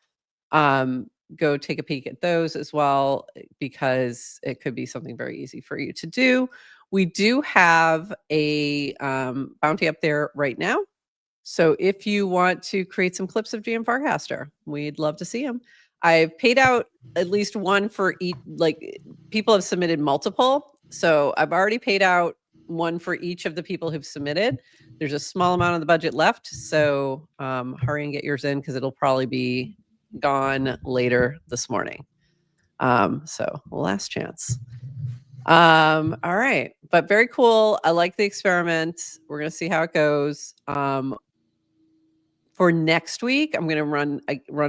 go take a peek at those as well, because it could be something very easy for you to do. We do have a bounty up there right now. So if you want to create some clips of GM Farcaster, we'd love to see them. I've paid out at least one for each, people have submitted multiple. So I've already paid out one for each of the people who've submitted. There's a small amount of the budget left. So hurry and get yours in, because it'll probably be gone later this morning. So last chance. All right. But very cool. I like the experiment. We're going to see how it goes. For next week, I'm going to run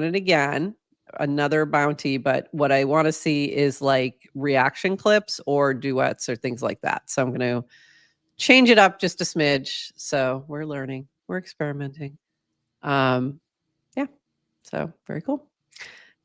it again, another bounty. But what I want to see is reaction clips or duets or things like that. So I'm going to change it up just a smidge. So we're learning, we're experimenting. Yeah. So very cool.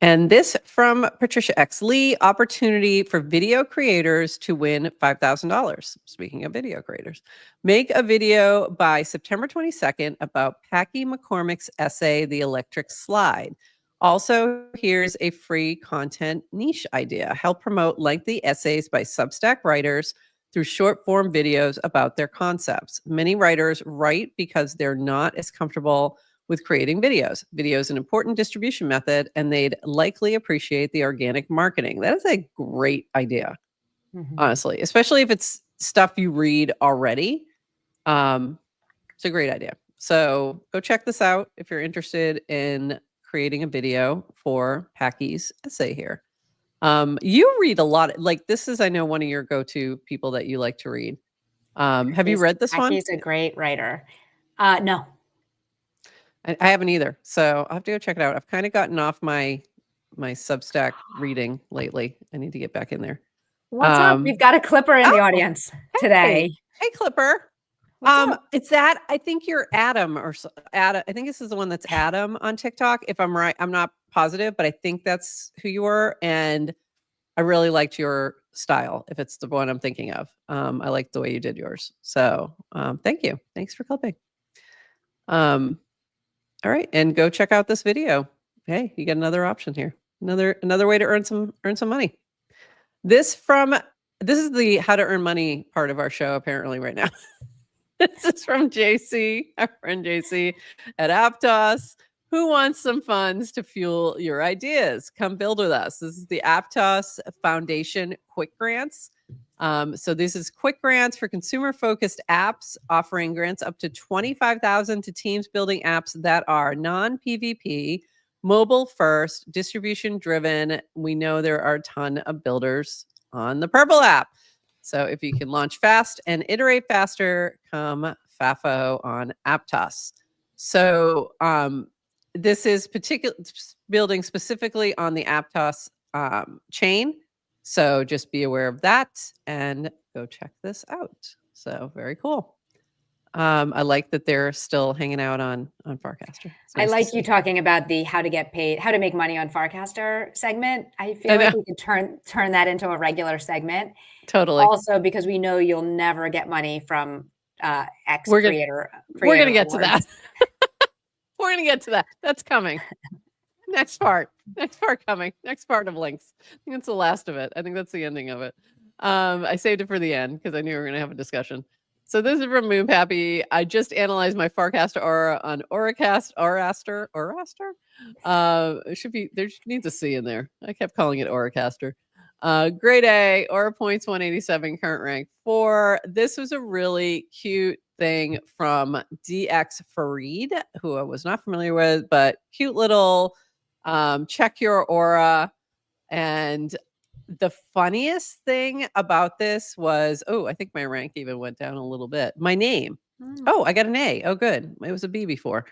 And this from Patricia X. Lee, opportunity for video creators to win $5,000. Speaking of video creators, make a video by September 22nd about Packy McCormick's essay, The Electric Slide. Also, here's a free content niche idea. Help promote lengthy essays by Substack writers through short form videos about their concepts. Many writers write because they're not as comfortable with creating videos. Video is an important distribution method, and they'd likely appreciate the organic marketing. That is a great idea, honestly, especially if it's stuff you read already. It's a great idea. So go check this out if you're interested in creating a video for Packy's essay here. You read a lot. This is, I know, one of your go-to people that you like to read. Have you read this one? He's a great writer. No. I haven't either. So I'll have to go check it out. I've kind of gotten off my Substack reading lately. I need to get back in there. What's up? We've got a Clipper in the audience today. Hey, Clipper. It's that, I think you're Adam or Adam. I think this is the one that's Adam on TikTok. If I'm right, I'm not positive, but I think that's who you were. And I really liked your style. If it's the one I'm thinking of, I liked the way you did yours. So thank you. Thanks for clipping. All right. And go check out this video. Hey, you get another option here. Another way to earn some money. This is the how to earn money part of our show apparently right now. This is from JC, our friend JC at Aptos. Who wants some funds to fuel your ideas? Come build with us. This is the Aptos Foundation Quick Grants. So this is quick grants for consumer-focused apps, offering grants up to $25,000 to teams building apps that are non-PvP, mobile first, distribution driven. We know there are a ton of builders on the Purple app. So if you can launch fast and iterate faster, come FAFO on Aptos. So this is building specifically on the Aptos chain. So just be aware of that and go check this out. So very cool. I like that they're still hanging out on Farcaster. I like you talking about the how to get paid, how to make money on Farcaster segment. I feel like we could turn that into a regular segment. Totally. Also, because we know you'll never get money from X creator. We're gonna get to that. We're gonna get to that. That's coming. Next part coming. Next part of links. I think that's the last of it. I think that's the ending of it. I saved it for the end because I knew we were going to have a discussion. So this is from Moon Pappy. I just analyzed my Farcaster aura on Auraster. It should be, there needs a C in there. I kept calling it Auracaster. Grade A, aura points 187, current rank 4. This was a really cute thing from DX Farid, who I was not familiar with, but cute little check your aura. And the funniest thing about this was, I think my rank even went down a little bit. My name. I got an A. Oh, good. It was a B before.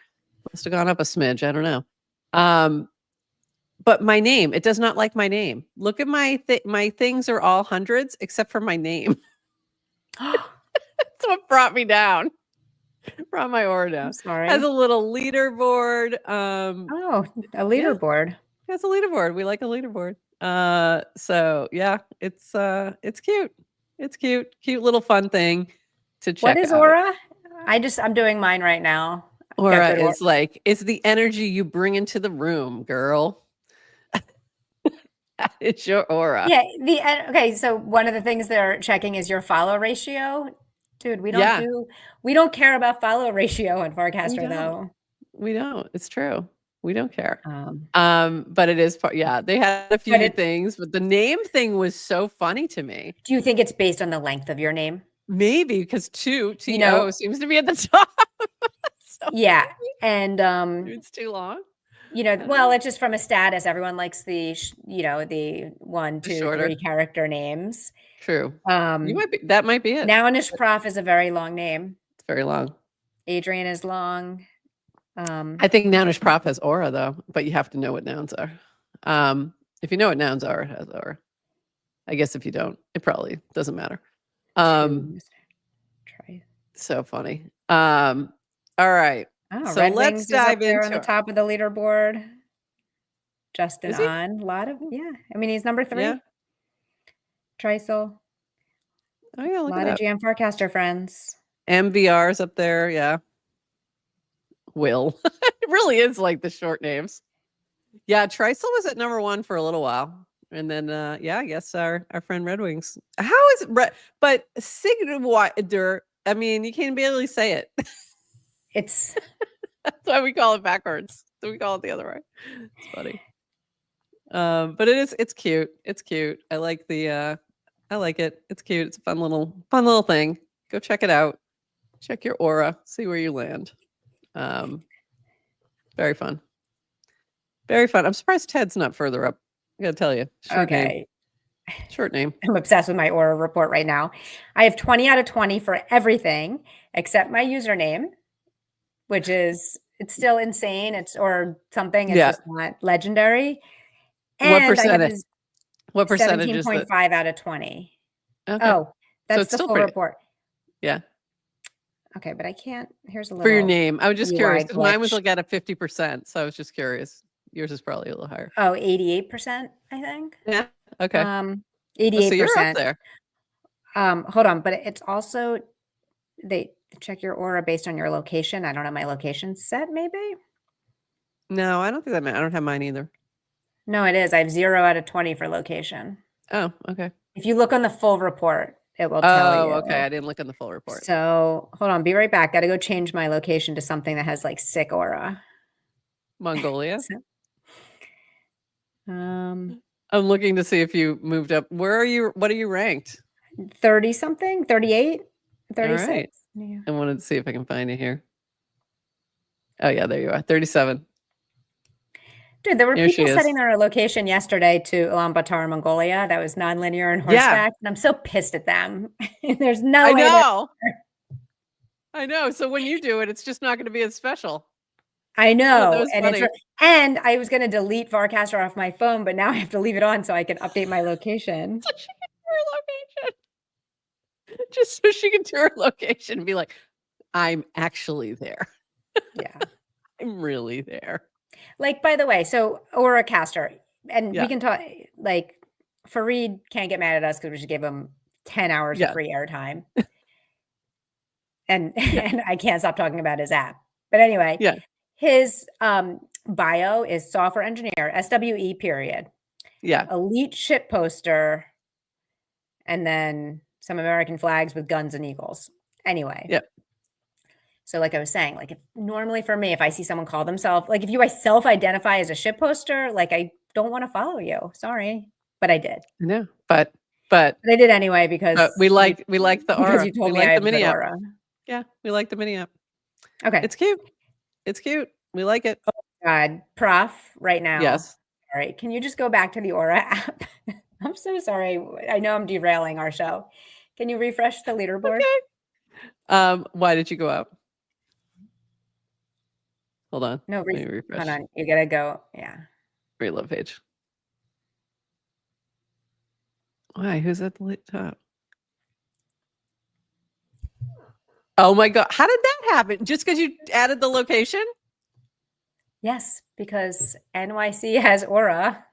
Must have gone up a smidge. I don't know. But my name, it does not like my name. Look at my things are all hundreds except for my name. That's what brought me down. Brought my aura down. I'm sorry. Has a little leaderboard. A leaderboard. Yeah, has a leaderboard. We like a leaderboard. So yeah, it's cute. It's cute. Cute little fun thing to check out. What is aura? I'm doing mine right now. Aura is like, it's the energy you bring into the room, girl. It's your aura. Yeah. Okay. So one of the things they're checking is your follow ratio. Dude, we don't care about follow ratio on Farcaster though. We don't. It's true. We don't care. But it is, they had a few things, but the name thing was so funny to me. Do you think it's based on the length of your name? Maybe because TO seems to be at the top. So yeah. And it's too long. Well, it's just from a status. Everyone likes the 1, 2, 3 character names. True. That might be it. Nounish Prof is a very long name. It's very long. Adrian is long. I think Nounish Prof has aura though, but you have to know what nouns are. If you know what nouns are, it has aura. I guess if you don't, it probably doesn't matter. So funny. All right. So let's dive into on the top of the leaderboard. Justin on a lot of I mean, he's number 3. Yeah. Trisel. Oh yeah, look a lot of Jam Farcaster friends. MVR's up there, yeah. Will. It really is like the short names. Yeah, Trisel was at number 1 for a little while. And then I guess our friend Red Wings. How is but Sigwader, I mean, you can't barely say it. It's that's why we call it backwards. So we call it the other way. It's funny. But it's cute. It's cute. I like I like it. It's cute. It's a fun little thing. Go check it out. Check your aura. See where you land. Very fun. Very fun. I'm surprised Ted's not further up. I gotta tell you. Short name. I'm obsessed with my aura report right now. I have 20 out of 20 for everything except my username, which is it's still insane. It's something. It's just not legendary. And what percentage? What percentage is 17.5 out of 20. Okay. Oh, that's the full report. Yeah. Okay, but I can't. Here's a little for your name. I was just curious because mine was glitch. like at a 50%, so I was just curious. Yours is probably a little higher. Oh, 88%, I think. Yeah. Okay. 88%. So you're up there. Hold on, but it's also they check your aura based on your location. I don't have my location set, maybe. No, I don't think that. I don't have mine either. No, it is. I have 0 out of 20 for location. Oh, okay. If you look on the full report, it will tell you. Oh, okay. I didn't look in the full report. So hold on, be right back. Got to go change my location to something that has like sick aura. Mongolia. So, um, I'm looking to see if you moved up. Where are you? What are you ranked? 30 something, 38, All 36. right. Yeah. I wanted to see if I can find you here. Oh yeah, there you are. 37. Dude, there were Here she people is. setting their location yesterday to Ulaanbaatar, Mongolia. That was non-linear and Yeah. horseback, and I'm so pissed at them. There's no I way. know. I know. So when you do it, it's just not going to be as special. I Oh, that know, was and funny. and I was going to delete Farcaster off my phone, but now I have to leave it on so I can update my location. So she can do her location. Just so she can do her location and be like, I'm actually there. Yeah. I'm really there. Like, by the way, so Auracaster, and Yeah. we can talk, like, Fareed can't get mad at us because we just gave him 10 hours of Yeah. free airtime. And and I can't stop talking about his app. But anyway, Yeah. his bio is software engineer, SWE period, Yeah. elite shit poster, and then some American flags with guns and eagles. Anyway. Yeah. So like I was saying, like if normally for me, if I see someone call themselves, like if you self-identify as a shit poster, like I don't want to follow you. Sorry. But I did. I know. But But I did anyway because we like the because aura. you told We me like I the have mini good app. aura. Yeah, we like the mini app. Okay. It's cute. It's cute. We like it. Oh God, Prof, right now. Yes. All right. Can you just go back to the Aura app? I'm so sorry. I know I'm derailing our show. Can you refresh the leaderboard? Okay. Why did you go up? Hold on. No, Let me refresh. hold on. You gotta go. Yeah. Reload page. Why? Who's at the top? Oh my God. How did that happen? Just because you added the location? Yes, because NYC has Aura.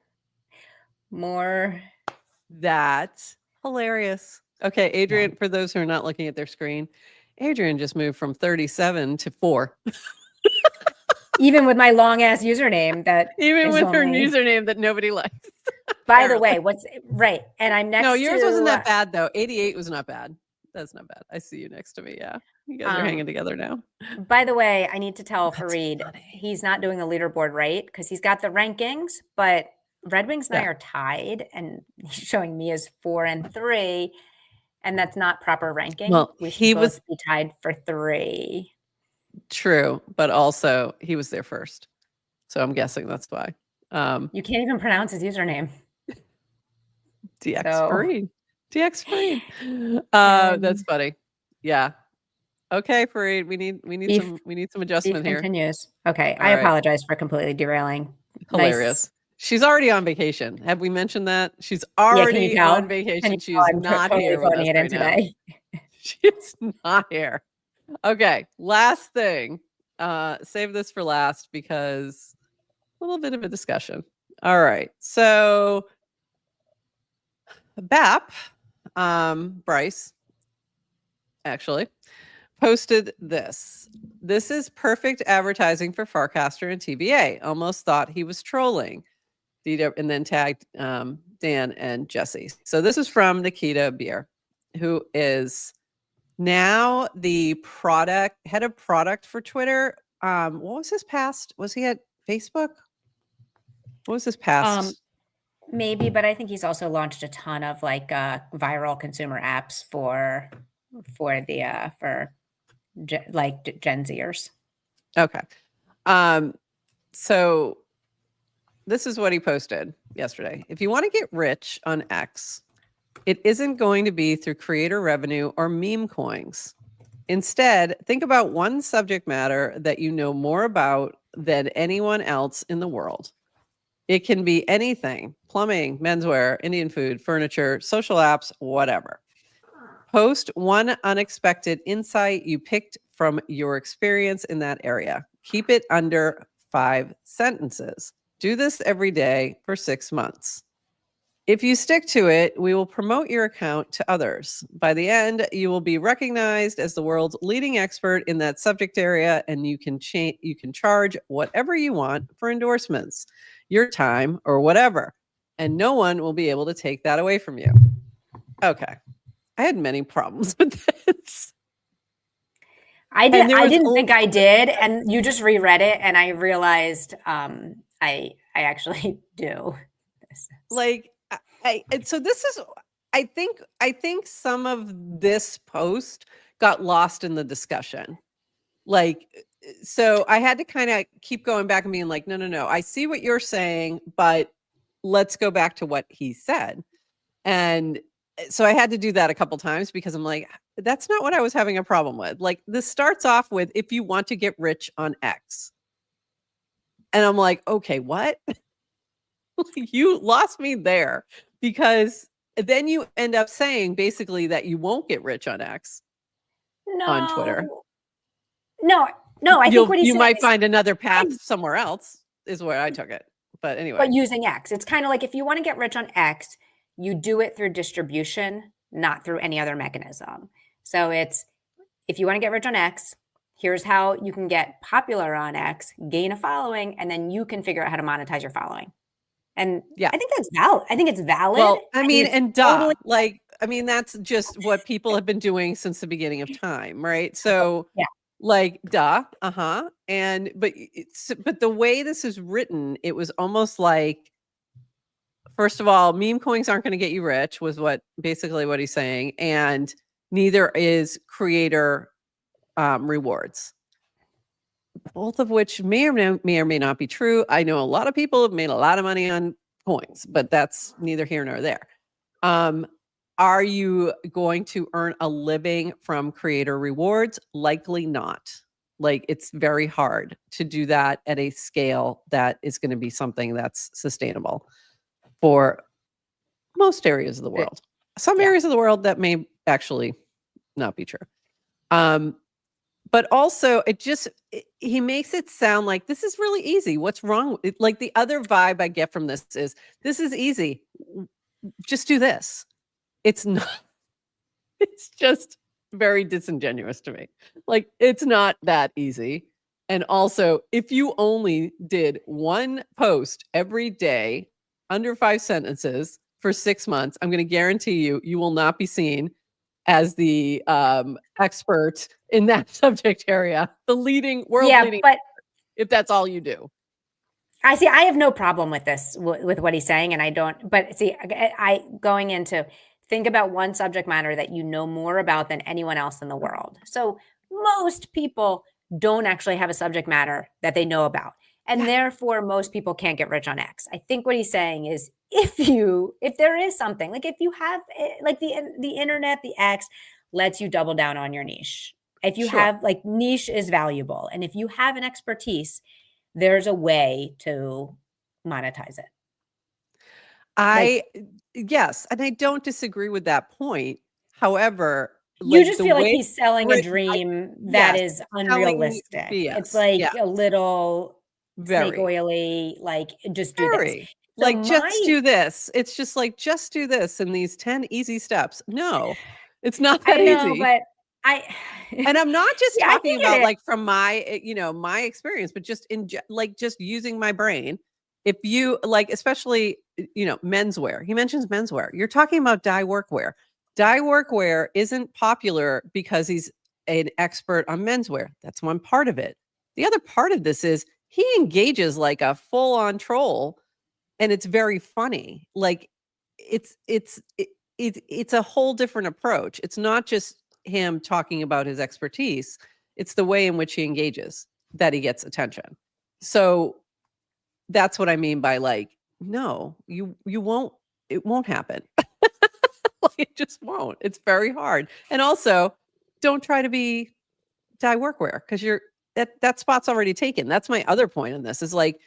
More. That's hilarious. Okay, Adrian, for those who are not looking at their screen, Adrian just moved from 37 to 4. Even with my long ass username that Even with her only, username that nobody likes. by the way, what's right. And I'm next No, to yours wasn't that bad though. 88 was not bad. That's not bad. I see you next to me. Yeah. You guys are hanging together now. By the way, I need to tell That's Fareed funny. he's not doing the leaderboard right because he's got the rankings, but Red Wings and I are tied, and he's showing me as 4 and 3, and that's not proper ranking. Well, we should he both was be tied for 3. true, but also he was there first. So I'm guessing that's why. You can't even pronounce his username. DX So- Fareed. DX Fareed. That's funny. Yeah. Okay, Fareed. We need some adjustment here. Continues. Okay. All I right. apologize for completely derailing. Hilarious. Nice. She's already on vacation. Have we mentioned that? She's already on vacation. She is not here with us right now. She's not here. Okay. Last thing. Save this for last because a little bit of a discussion. All right. So BAP, Bryce, actually, posted this. This is perfect advertising for Farcaster and TBA. Almost thought he was trolling. And then tagged Dan and Jesse. So this is from Nikita Beer, who is now the head of product for Twitter. What was his past? Was he at Facebook? What was his past? Maybe, but I think he's also launched a ton of like viral consumer apps for Gen Zers. Okay. So this is what he posted yesterday. If you want to get rich on X, it isn't going to be through creator revenue or meme coins. Instead, think about one subject matter that you know more about than anyone else in the world. It can be anything: plumbing, menswear, Indian food, furniture, social apps, whatever. Post one unexpected insight you picked from your experience in that area. Keep it under 5 sentences. Do this every day for 6 months. If you stick to it, we will promote your account to others. By the end, you will be recognized as the world's leading expert in that subject area, and you can charge whatever you want for endorsements, your time, or whatever, and no one will be able to take that away from you. Okay, I had many problems with this. I didn't think I did, and you just reread it, and I realized I actually do. Like, so this is, I think some of this post got lost in the discussion. Like, so I had to kind of keep going back and being like, no, I see what you're saying, but let's go back to what he said. And so I had to do that a couple times because I'm like, that's not what I was having a problem with. Like, this starts off with, if you want to get rich on X. And I'm like, okay, what? You lost me there, because then you end up saying basically that you won't get rich on X on Twitter. No, I think what he you said might is, find another path somewhere else, is where I took it. But anyway. but using X, it's kind of like, if you want to get rich on X, you do it through distribution, not through any other mechanism. So it's, if you want to get rich on X, here's how you can get popular on X, gain a following, and then you can figure out how to monetize your following. And yeah, I think that's valid. I think it's valid. Well, I mean, and totally, like, I mean, that's just what people have been doing since the beginning of time, right? So yeah. Like, and but the way this is written, it was almost like, first of all, meme coins aren't going to get you rich, was basically what he's saying, and neither is creator rewards, both of which may or may not be true. I know a lot of people have made a lot of money on coins, but that's neither here nor there. Are you going to earn a living from creator rewards? Likely not. Like, it's very hard to do that at a scale that is going to be something that's sustainable for most areas of the world. Some areas of the world that may actually not be true. But also, he makes it sound like this is really easy. What's wrong? Like, the other vibe I get from this is easy. Just do this. It's not. It's just very disingenuous to me. Like, it's not that easy. And also, if you only did one post every day under 5 sentences for 6 months, I'm going to guarantee you will not be seen as the expert in that subject area, the leading leading, but if that's all you do. I have no problem with this, with what he's saying, and I don't. But see, I going into, think about one subject matter that you know more about than anyone else in the world. So most people don't actually have a subject matter that they know about, and therefore most people can't get rich on X. I think what he's saying is, if there is something, like, if you have, like, the internet, the X lets you double down on your niche. If you have, like, niche is valuable, and if you have an expertise, there's a way to monetize it. Yes, and I don't disagree with that point. However, you just feel like he's selling a dream that is unrealistic. It's like a little snake oily, like, just do this. So like, just do this. It's just like, just do this in these 10 easy steps. No, it's not that easy. But and I'm not just talking about, like, from my, my experience, but just just using my brain. If you, like, especially, menswear, he mentions menswear. You're talking about dye workwear. Dye workwear isn't popular because he's an expert on menswear. That's one part of it. The other part of this is he engages like a full-on troll, and it's very funny. Like, it's a whole different approach. It's not just him talking about his expertise. It's the way in which he engages that he gets attention. So that's what I mean by, like, no, you won't, it won't happen. Like, it just won't. It's very hard. And also, don't try to be dye workwear, because that spot's already taken. That's my other point on this, is like,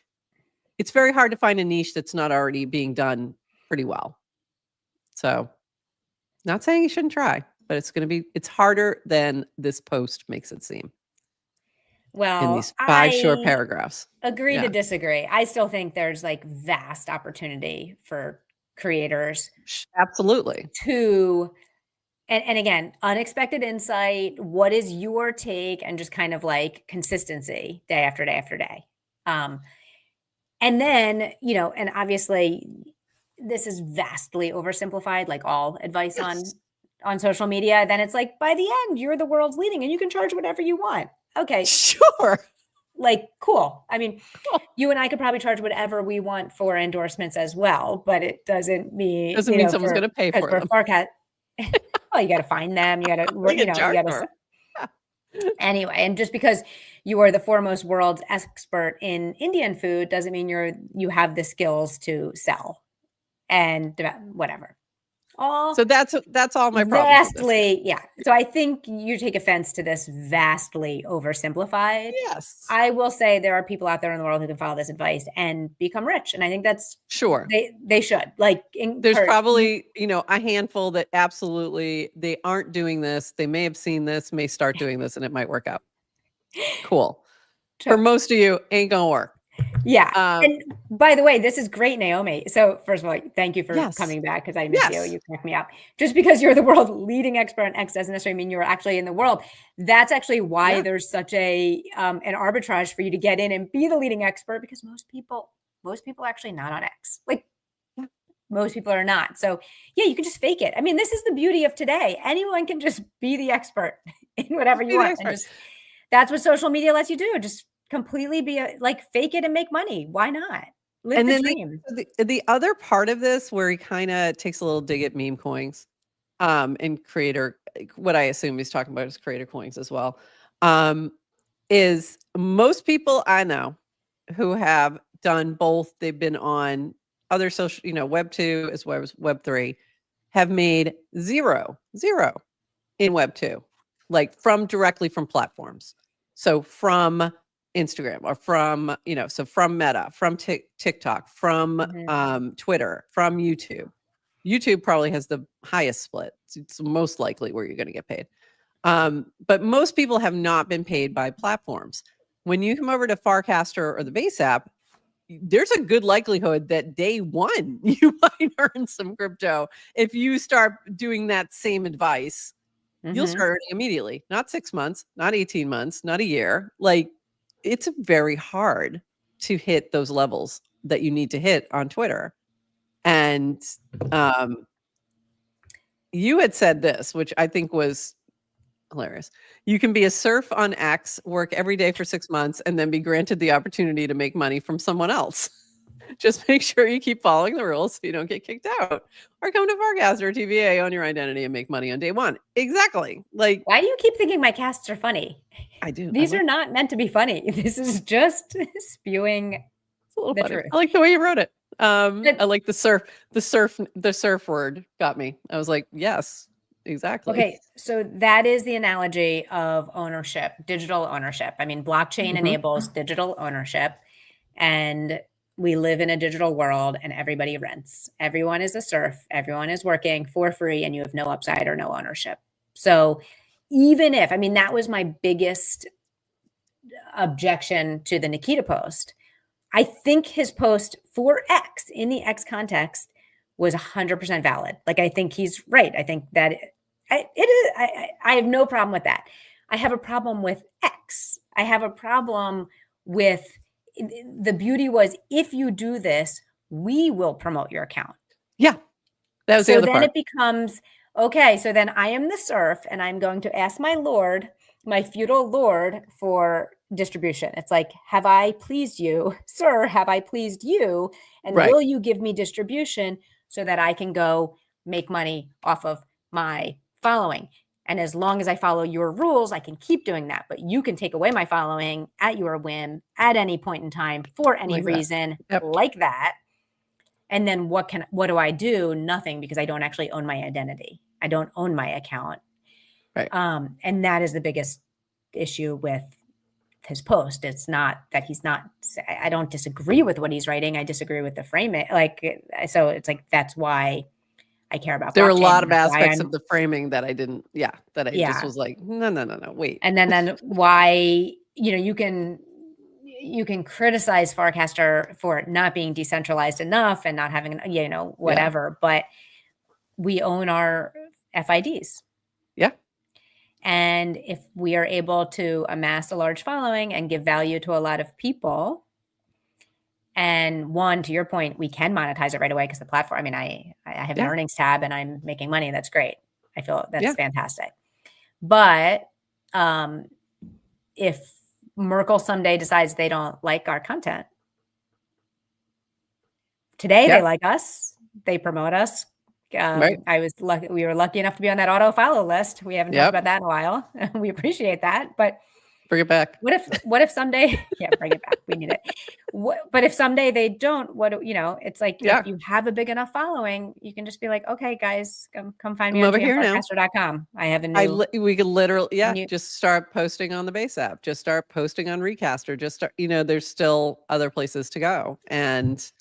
it's very hard to find a niche that's not already being done pretty well. So, not saying you shouldn't try, but it's harder than this post makes it seem. Well, in these 5 short paragraphs. Agree to disagree. I still think there's, like, vast opportunity for creators Absolutely. to, and again, unexpected insight. What is your take? And just kind of like consistency day after day after day. And then, and obviously this is vastly oversimplified, like all advice Yes. on social media. Then it's like, by the end, you're the world's leading and you can charge whatever you want. Okay. Sure. Like, cool. I mean, Cool. you and I could probably charge whatever we want for endorsements as well, but it doesn't mean, Doesn't mean someone's going to pay for them. Farcast. Well, you got to find them. You got to, You can charge for 'em. Anyway, and just because you are the foremost world expert in Indian food doesn't mean you have the skills to sell and whatever. So that's all my problem. Vastly, yeah. So I think you take offense to this vastly oversimplified. Yes. I will say there are people out there in the world who can follow this advice and become rich, and I think that's Sure. They should. Like, There's probably a handful that absolutely they aren't doing this. They may have seen this, may start doing this, and it might work out. Cool. For most of you, ain't gonna work. Yeah. And by the way, this is great, Naomi. So first of all, thank you for coming back, because I miss you. You crack me up. Just because you're the world leading expert in X doesn't necessarily mean you're actually in the world. That's actually why there's such an arbitrage for you to get in and be the leading expert, because most people are actually not on X. Like, most people are not. So yeah, you can just fake it. I mean, this is the beauty of today. Anyone can just be the expert in whatever you want. And that's what social media lets you do. Just completely be fake it and make money. Why not? Live the dream. The other part of this, where he kind of takes a little dig at meme coins, and creator, what I assume he's talking about is creator coins as well, is most people I know who have done both. They've been on other social, Web 2 as well as Web 3, have made zero in Web 2, like directly from platforms. So from Instagram, or from, from Meta, from TikTok, from Twitter, from YouTube. YouTube probably has the highest split. It's most likely where you're going to get paid. But most people have not been paid by platforms. When you come over to Farcaster or the Base app, there's a good likelihood that day one you might earn some crypto. If you start doing that same advice, you'll start earning immediately. Not 6 months, not 18 months, not a year. Like, it's very hard to hit those levels that you need to hit on Twitter. And you had said this, which I think was hilarious. You can be a serf on X, work every day for 6 months, and then be granted the opportunity to make money from someone else. Just make sure you keep following the rules so you don't get kicked out. Or come to Farcaster or TVA, own your identity, and make money on day one. Exactly. Like, why do you keep thinking my casts are funny? I do. These are not meant to be funny. This is just spewing. It's a little funny. Truth. I like the way you wrote it. I like the surf word got me. I was like, yes, exactly. Okay, so that is the analogy of ownership, digital ownership. I mean, blockchain enables digital ownership, and we live in a digital world, and everybody rents. Everyone is a serf. Everyone is working for free, and you have no upside or no ownership. So even if, that was my biggest objection to the Nikita post. I think his post for X, in the X context, was 100% valid. Like, I think he's right. I think that it is. I have no problem with that. I have a problem with X. I have a problem with, the beauty was, if you do this, we will promote your account. Yeah. That was the other part. So then it becomes, okay, so then I am the serf, and I'm going to ask my lord, my feudal lord, for distribution. It's like, have I pleased you, sir? Have I pleased you? And will you give me distribution so that I can go make money off of my following? And as long as I follow your rules, I can keep doing that. But you can take away my following at your whim, at any point in time, for any reason, like that. And then what do I do? Nothing, because I don't actually own my identity. I don't own my account. Right. And that is the biggest issue with his post. It's not that he's not, I don't disagree with what he's writing. I disagree with the framing. So it's like, that's why I care about. There are a lot of aspects of the framing that I didn't, just was like, no, wait. And then why, you can, you can criticize Farcaster for not being decentralized enough and not having, whatever, but we own our FIDs. Yeah. And if we are able to amass a large following and give value to a lot of people, and one, to your point, we can monetize it right away because the platform, I mean, I have an earnings tab and I'm making money. That's great. I feel that's fantastic. But if Merkel someday decides they don't like our content, today they like us, they promote us. I was lucky. We were lucky enough to be on that auto follow list. We haven't talked about that in a while. We appreciate that, but bring it back. What if someday, bring it back. We need it. But if someday they don't, it's like, if you have a big enough following, you can just be like, okay, guys, come find me on tmfarcaster.com. I have a new. We could literally, just start posting on the base app. Just start posting on Recaster. Just start, there's still other places to go. And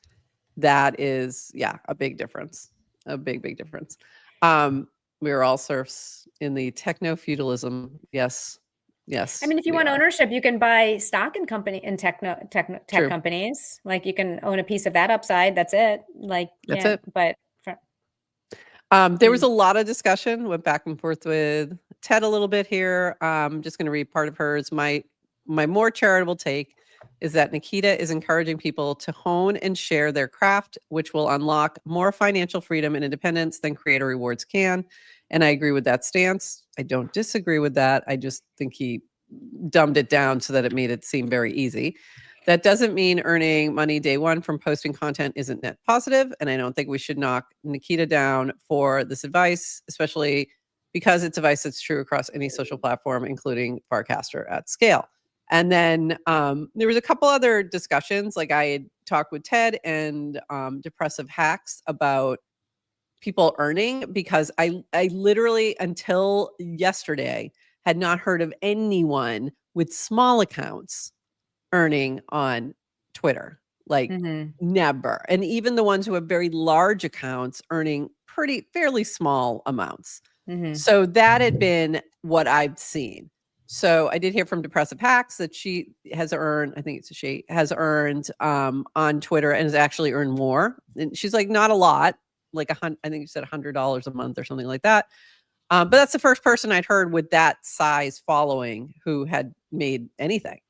that is, a big difference. A big, big difference. We are all serfs in the techno-feudalism. Yes. Yes. I mean, if you want ownership, you can buy stock in tech companies. Like, you can own a piece of that upside. That's it. Like, that's it. But there was a lot of discussion, went back and forth with Ted a little bit here. I'm just going to read part of hers. My more charitable take is that Nikita is encouraging people to hone and share their craft, which will unlock more financial freedom and independence than creator rewards can. And I agree with that stance. I don't disagree with that. I just think he dumbed it down so that it made it seem very easy. That doesn't mean earning money day one from posting content isn't net positive. And I don't think we should knock Nikita down for this advice, especially because it's advice that's true across any social platform, including Farcaster at scale. And then there was a couple other discussions. Like, I had talked with Ted and Depressive Hacks about people earning, because I literally, until yesterday, had not heard of anyone with small accounts earning on Twitter. Like, never. And even the ones who have very large accounts earning fairly small amounts. So that had been what I've seen. So I did hear from Depressive Hacks that she has earned, I think it's she has earned on Twitter, and has actually earned more. And she's like, not a lot, like I think you said $100 a month or something like that. But that's the first person I'd heard with that size following who had made anything.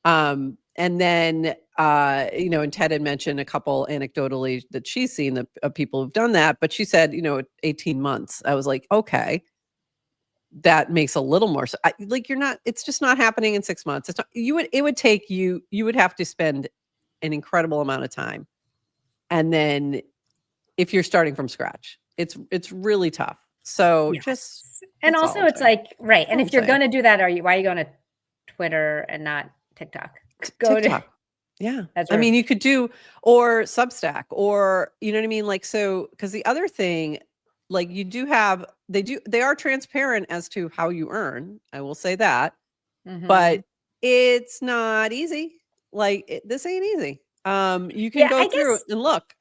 And then, and Ted had mentioned a couple anecdotally that she's seen of people who've done that, but she said, 18 months. I was like, okay, that makes a little more. It's just not happening in 6 months. It's not, it would take you would have to spend an incredible amount of time. And then if you're starting from scratch, it's really tough. So and also it's like, right. And if you're going to do that, why are you going to Twitter and not TikTok? Go TikTok. Yeah. That's I mean, you could do, or Substack, or, you know what I mean? Like, so, because the other thing, like, they are transparent as to how you earn. I will say that, but it's not easy. Like, this ain't easy. You can go through and look.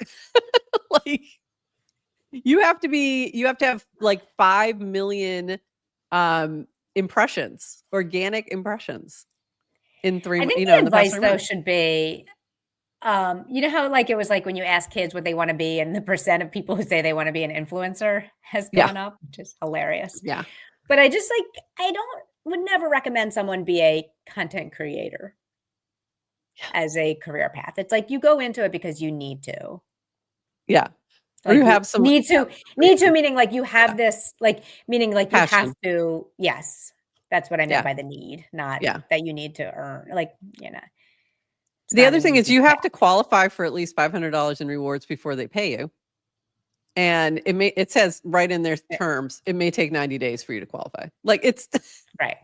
Like, you have to have like 5 million impressions, organic impressions in 3 months. I think the advice though should be, how like it was like when you ask kids what they want to be, and the percent of people who say they want to be an influencer has gone up, which is hilarious. Yeah. But I just would never recommend someone be a content creator as a career path. It's like, you go into it because you need to. Yeah. Like, or you have some need to, meaning like you have this, like, meaning like you passion. have to, yes. That's what I meant by the need, not that you need to earn, like, The other thing is you have to qualify for at least $500 in rewards before they pay you. And it says right in their terms, it may take 90 days for you to qualify. Like, it's right.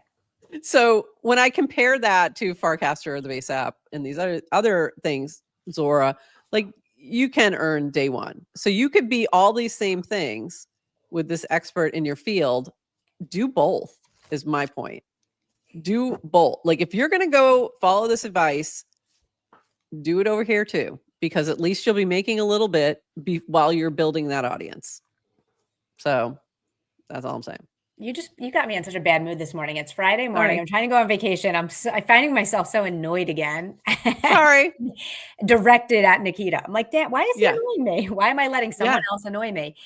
So when I compare that to Farcaster or the base app and these other things, Zora, like, you can earn day one. So you could be all these same things with this expert in your field. Do both is my point. Do both. Like, if you're going to go follow this advice, do it over here too, because at least you'll be making a little bit while you're building that audience. So that's all I'm saying. You got me in such a bad mood this morning. It's Friday morning. Sorry. I'm trying to go on vacation. I'm finding myself so annoyed again. Sorry. Directed at Nikita. I'm like, Dad, why is he Yeah. annoying me? Why am I letting someone Yeah. else annoy me?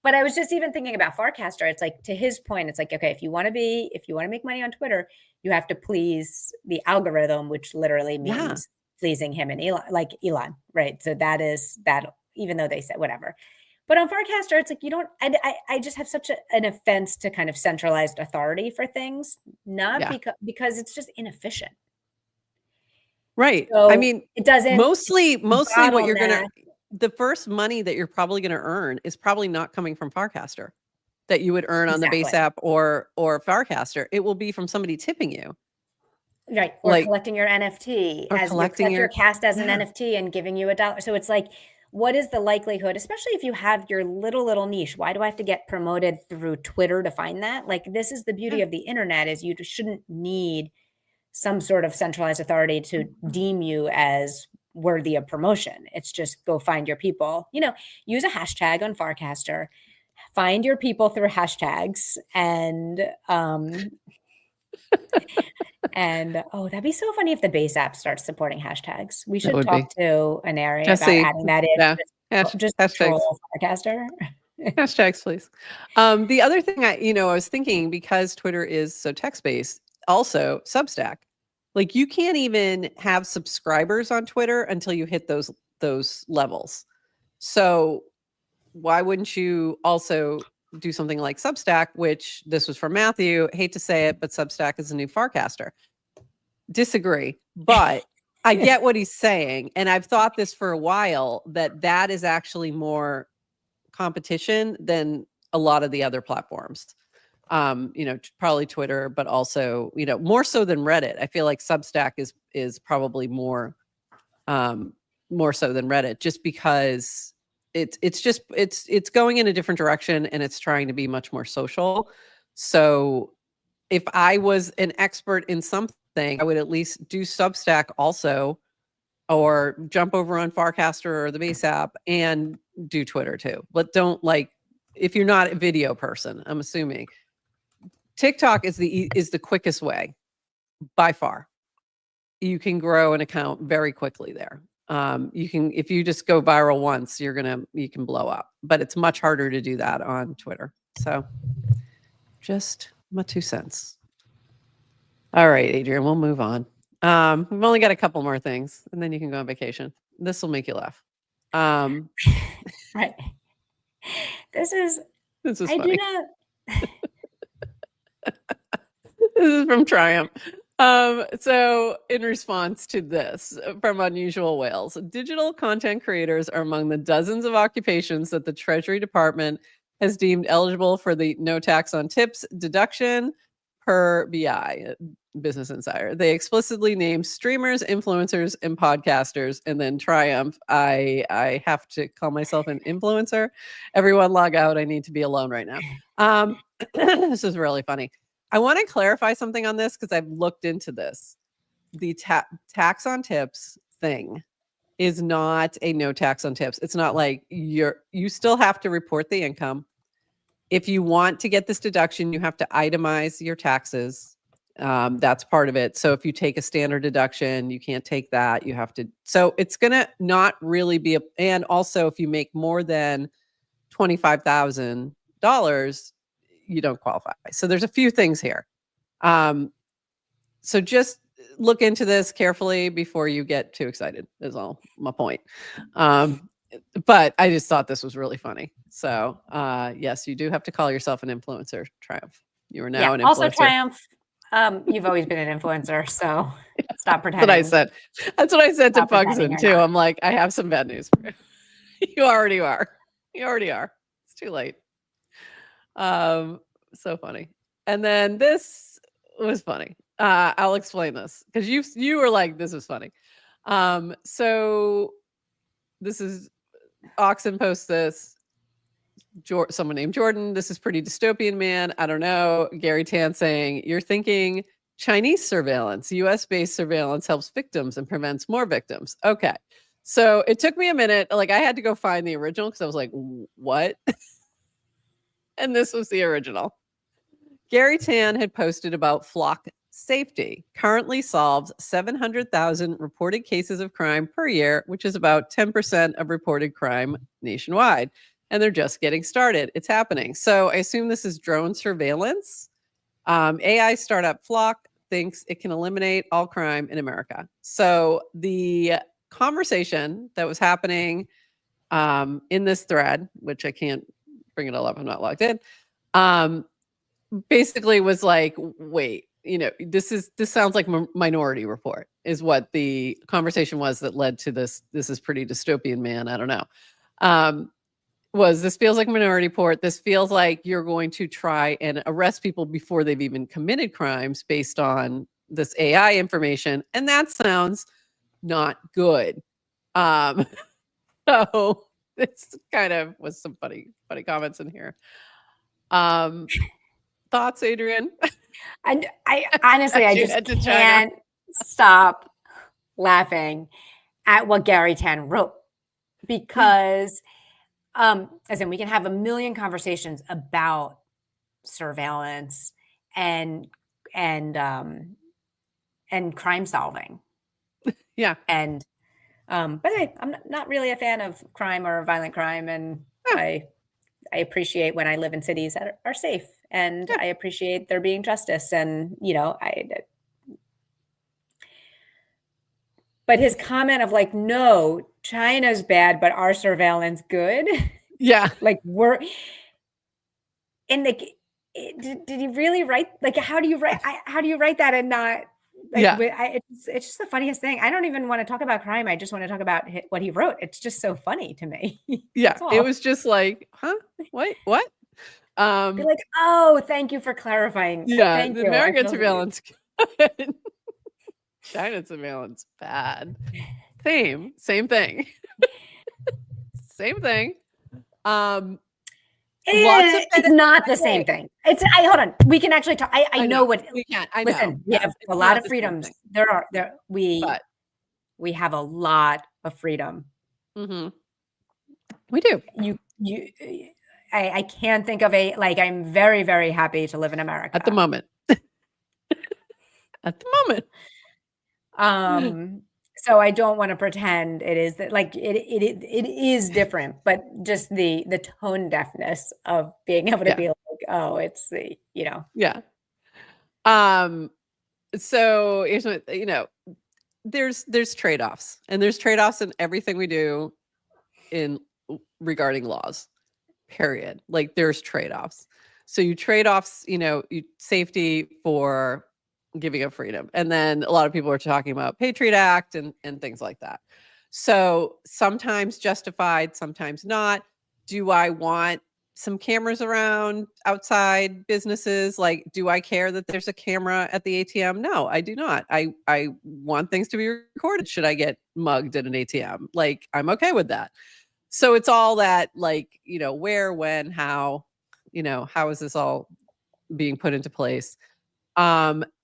But I was just even thinking about Farcaster. It's like, to his point, it's like, okay, if you want to make money on Twitter, you have to please the algorithm, which literally Yeah. means pleasing him and Elon, right? So that is that, even though they said whatever. But on Farcaster, it's like, you don't, I just have such an offense to kind of centralized authority for things, not Yeah. because it's just inefficient. Right. I So mean, it doesn't mostly what you're bottleneck. the first money that you're probably gonna earn is probably not coming from Farcaster that you would earn on the base Exactly. app or Farcaster. It will be from somebody tipping you. Right, or Like, collecting your NFT or as your collecting collect your your cast as an yeah. NFT and giving you $1. So it's like, what is the likelihood, especially if you have your little niche? Why do I have to get promoted through Twitter to find that? Like, this is the beauty Yeah. of the internet, is you shouldn't need some sort of centralized authority to deem you as worthy of promotion. It's just go find your people. Use a hashtag on Farcaster, find your people through hashtags, and oh, that'd be so funny if the base app starts supporting hashtags. We That should would be. talk to an area about Jesse, adding that in. yeah. Just Hashtags. troll Farcaster. Hashtags, please. The other thing I was thinking, because Twitter is so text-based, also Substack. Like, you can't even have subscribers on Twitter until you hit those levels. So why wouldn't you also do something like Substack, which this was from Matthew. Hate to say it, but Substack is a new Farcaster. Disagree, but I get what he's saying. And I've thought this for a while, that is actually more competition than a lot of the other platforms. Probably Twitter, but also, more so than Reddit. I feel like Substack is probably more so than Reddit, just because it's going in a different direction, and it's trying to be much more social. So if I was an expert in something, I would at least do Substack also, or jump over on Farcaster or the base app and do Twitter too. But don't, if you're not a video person, I'm assuming TikTok is the quickest way by far. You can grow an account very quickly there. You can, if you just go viral once, you can blow up, but it's much harder to do that on Twitter. So just my 2 cents. All right, Adrian, we'll move on. We've only got a couple more things, and then you can go on vacation. This will make you laugh. Right. This is funny. do not. This is from Triumph. So in response to this from Unusual Whales, digital content creators are among the dozens of occupations that the Treasury Department has deemed eligible for the no tax on tips deduction per BI, Business Insider. They explicitly name streamers, influencers, and podcasters. And then Triumph, I have to call myself an influencer. Everyone log out. I need to be alone right now. This is really funny. I want to clarify something on this, because I've looked into this. The tax on tips thing is not a no tax on tips. It's not like you still have to report the income. If you want to get this deduction, you have to itemize your taxes. That's part of it. So if you take a standard deduction, you can't take that. You have to. So it's going to not really be and also if you make more than $25,000, you don't qualify. So there's a few things here. So just look into this carefully before you get too excited, is all my point. But I just thought this was really funny. So yes, you do have to call yourself an influencer, Triumph. You are now an influencer. Also, Triumph, you've always been an influencer, so stop pretending. That's what I said. That's what I said to Bugsman too. Not. I'm like, I have some bad news for you. You already are. You already are. It's too late. So funny. And then this was funny. I'll explain this, because you were like, this is funny. So this is Oxen posts this. Someone named Jordan. This is pretty dystopian, man. I don't know. Gary Tan saying, you're thinking Chinese surveillance, US-based surveillance helps victims and prevents more victims. Okay. So it took me a minute. Like, I had to go find the original, because I was like, what? And this was the original. Gary Tan had posted about flock safety. Currently solves 700,000 reported cases of crime per year, which is about 10% of reported crime nationwide. And they're just getting started. It's happening. So I assume this is drone surveillance. AI startup Flock thinks it can eliminate all crime in America. So the conversation that was happening in this thread, which I can't bring it all up, I'm not logged in, basically was like, wait, this sounds like Minority Report is what the conversation was that led to this. This is pretty dystopian, man. I don't know. This feels like Minority Report. This feels like you're going to try and arrest people before they've even committed crimes based on this AI information. And that sounds not good. So this kind of was some funny comments in here. Thoughts, Adrian? I honestly, I just can't stop laughing at what Gary Tan wrote, because as in, we can have a million conversations about surveillance and crime solving. Yeah. And but I'm not really a fan of crime or violent crime, and I appreciate when I live in cities that are safe, and I appreciate there being justice, and but his comment of like, no, China's bad, but our surveillance good. Yeah. Like we're in the, did he really write? Like, how do you write that and not like, it's just the funniest thing. I don't even want to talk about crime. I just want to talk about what he wrote. It's just so funny to me. Yeah. It was just like, huh? What? Be like, oh, thank you for clarifying. Yeah. Thank the you. American surveillance good. China surveillance bad. Same thing. Same thing. It's not the same thing. Hold on. We can actually talk. I know what we can. Listen, we have a lot of freedoms. We have a lot of freedom. Mm-hmm. We do. I can't think of I'm very, very happy to live in America. At the moment. At the moment. So I don't want to pretend it is that it is different, but just the tone deafness of being able to be like, oh, it's the, Yeah. So here's what, there's trade-offs, and there's trade-offs in everything we do regarding laws, period. Like there's trade-offs. So you trade-offs, safety for giving up freedom. And then a lot of people are talking about Patriot Act and things like that. So sometimes justified, sometimes not. Do I want some cameras around outside businesses? Like, do I care that there's a camera at the ATM? No, I do not. I want things to be recorded. Should I get mugged at an ATM? Like, I'm okay with that. So it's all that, where, when, how, how is this all being put into place?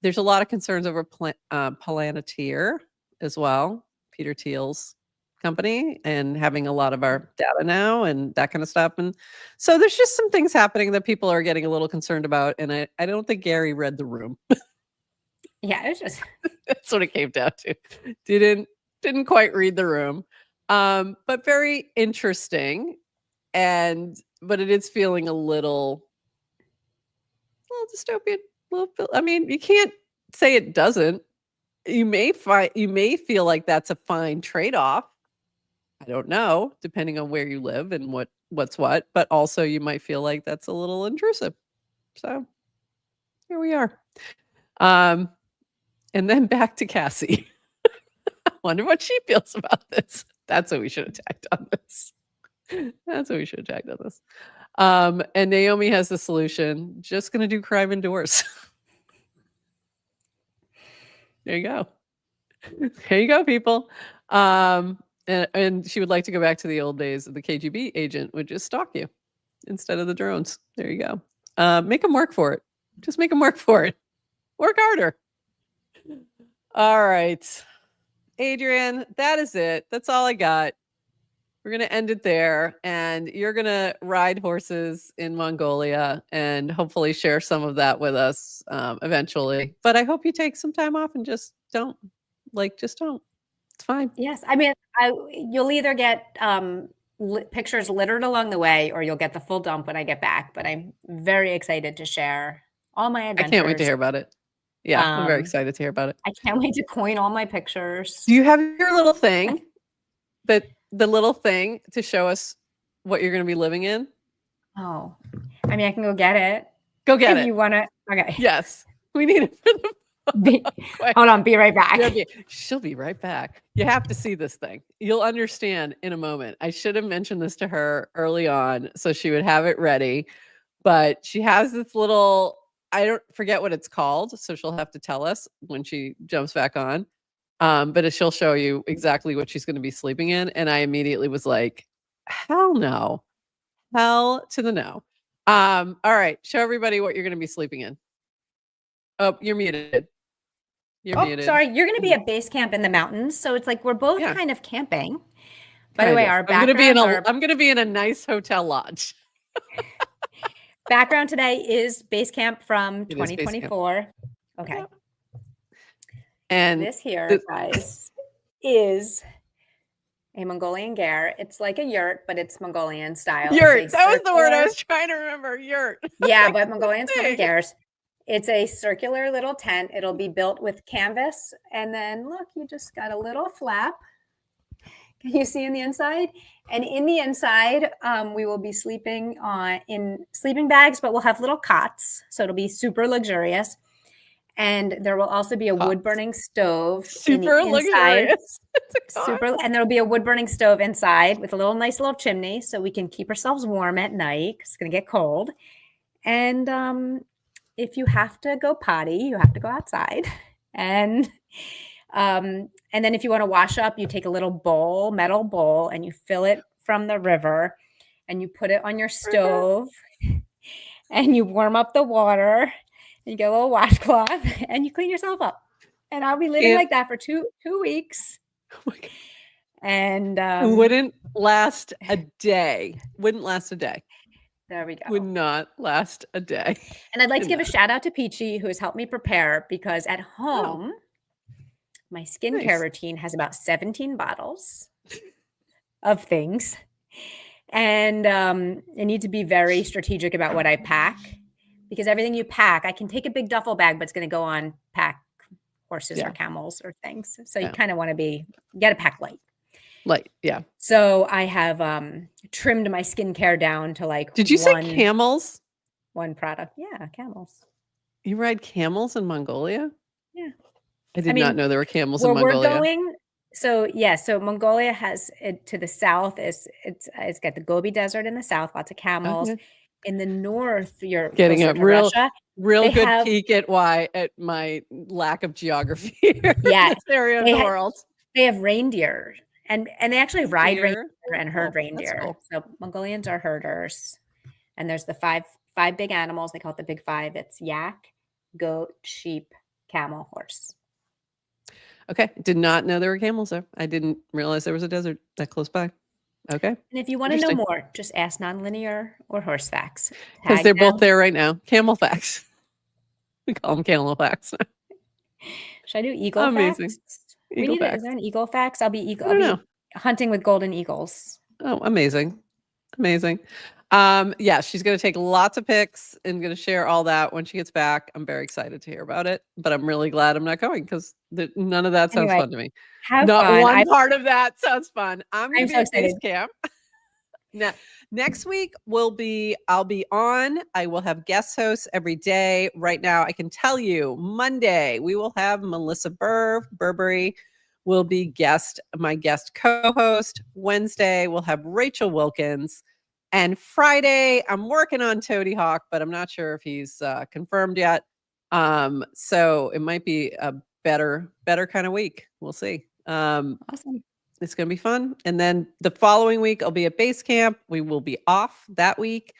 There's a lot of concerns over Palantir as well, Peter Thiel's company, and having a lot of our data now and that kind of stuff. And so there's just some things happening that people are getting a little concerned about. And I don't think Gary read the room. Yeah, it's just that's what it came down to. Didn't quite read the room. But very interesting. But it is feeling a little dystopian. I mean, you can't say it doesn't. You may feel like that's a fine trade-off. I don't know, depending on where you live and what's what, but also you might feel like that's a little intrusive. So here we are. And then back to Cassie. I wonder what she feels about this. That's what we should have tagged on this. And Naomi has the solution. Just going to do crime indoors. There you go. There you go, people. And she would like to go back to the old days of the KGB agent would just stalk you instead of the drones. There you go. Make them work for it. Just make them work for it. Work harder. All right. Adrian, that is it. That's all I got. We're going to end it there. And you're going to ride horses in Mongolia and hopefully share some of that with us eventually. But I hope you take some time off and just don't. Just don't. It's fine. Yes. I mean, you'll either get pictures littered along the way or you'll get the full dump when I get back. But I'm very excited to share all my I adventures. can't wait to hear about it. Yeah, I'm very Um, excited to hear about it. I can't wait to coin all my pictures. Do you have your little thing, the little thing to show us what you're going to be living in? Oh, I mean, I can go get it. Go get if it. you want to. Okay. Yes, we need it for the. Hold on, be right back. She'll be right back. You have to see this thing. You'll understand in a moment. I should have mentioned this to her early on so she would have it ready. But she has this little, I don't forget what it's called, so she'll have to tell us when she jumps back on. But she'll show you exactly what she's going to be sleeping in. And I immediately was like, hell no. Hell to the no. All right. Show everybody what you're going to be sleeping in. Oh, you're muted. You're muted. Sorry. You're going to be at base camp in the mountains. So it's like we're both kind of camping. By the way, our background. I'm going to be in a nice hotel lodge. Background today is base camp from 2024. Okay. Yeah. And this here, guys, is a Mongolian ger. It's like a yurt, but it's Mongolian style. Yurt. That was the word I was trying to remember. Yurt. Yeah, but Mongolians call them gers. It's a circular little tent. It'll be built with canvas. And then look, you just got a little flap. Can you see in the inside? And in the inside, we will be sleeping in sleeping bags, but we'll have little cots. So it'll be super luxurious. And there will also be a wood-burning stove. Super luxurious. And there'll be a wood-burning stove inside with a nice little chimney so we can keep ourselves warm at night because it's going to get cold. And if you have to go potty, you have to go outside. And then if you want to wash up, you take a little metal bowl, and you fill it from the river, and you put it on your stove, and you warm up the water, and you get a little washcloth, and you clean yourself up. And I'll be living like that for two weeks. Oh my God. And it wouldn't last a day. Wouldn't last a day. There we go. Would not last a day. And I'd like to give a shout out to Peachy, who has helped me prepare, because at home, my skincare routine has about 17 bottles of things. And I need to be very strategic about what I pack, because everything you pack, I can take a big duffel bag, but it's going to go on pack horses or camels or things. So you kind of want to you got to pack light. Light, yeah. So I have trimmed my skincare down to Did you say camels? One product. Yeah, camels. You ride camels in Mongolia? Yeah. I did not know there were camels in Mongolia. We're going. So Mongolia has to the south it's got the Gobi Desert in the south, lots of camels. Okay. In the north, you're getting a real good peek at my lack of geography here in this area of the world. They have reindeer, and they actually ride reindeer and herd reindeer. Cool. So Mongolians are herders, and there's the five big animals. They call it the big five. It's yak, goat, sheep, camel, horse. Okay. Did not know there were camels there. I didn't realize there was a desert that close by. Okay. And if you want to know more, just ask Nonlinear or Horse Facts. Because they're both there right now. Camel Facts. We call them Camel Facts. Should I do Eagle Amazing. Facts? Eagle Facts. Is there an Eagle Facts? I'll be hunting with golden eagles. Oh, amazing. Amazing. Yeah, she's going to take lots of pics and going to share all that when she gets back. I'm very excited to hear about it, but I'm really glad I'm not going because none of that sounds fun to me. Not fun. One part of that sounds fun. I'm going to be at base camp. Now, next week I'll be on. I will have guest hosts every day. Right now, I can tell you Monday, we will have Melissa Burberry will be my guest co-host. Wednesday, we'll have Rachel Wilkins. And Friday, I'm working on Toady Hawk, but I'm not sure if he's confirmed yet. So it might be a better kind of week. We'll see. Awesome. It's going to be fun. And then the following week, I'll be at base camp. We will be off that week.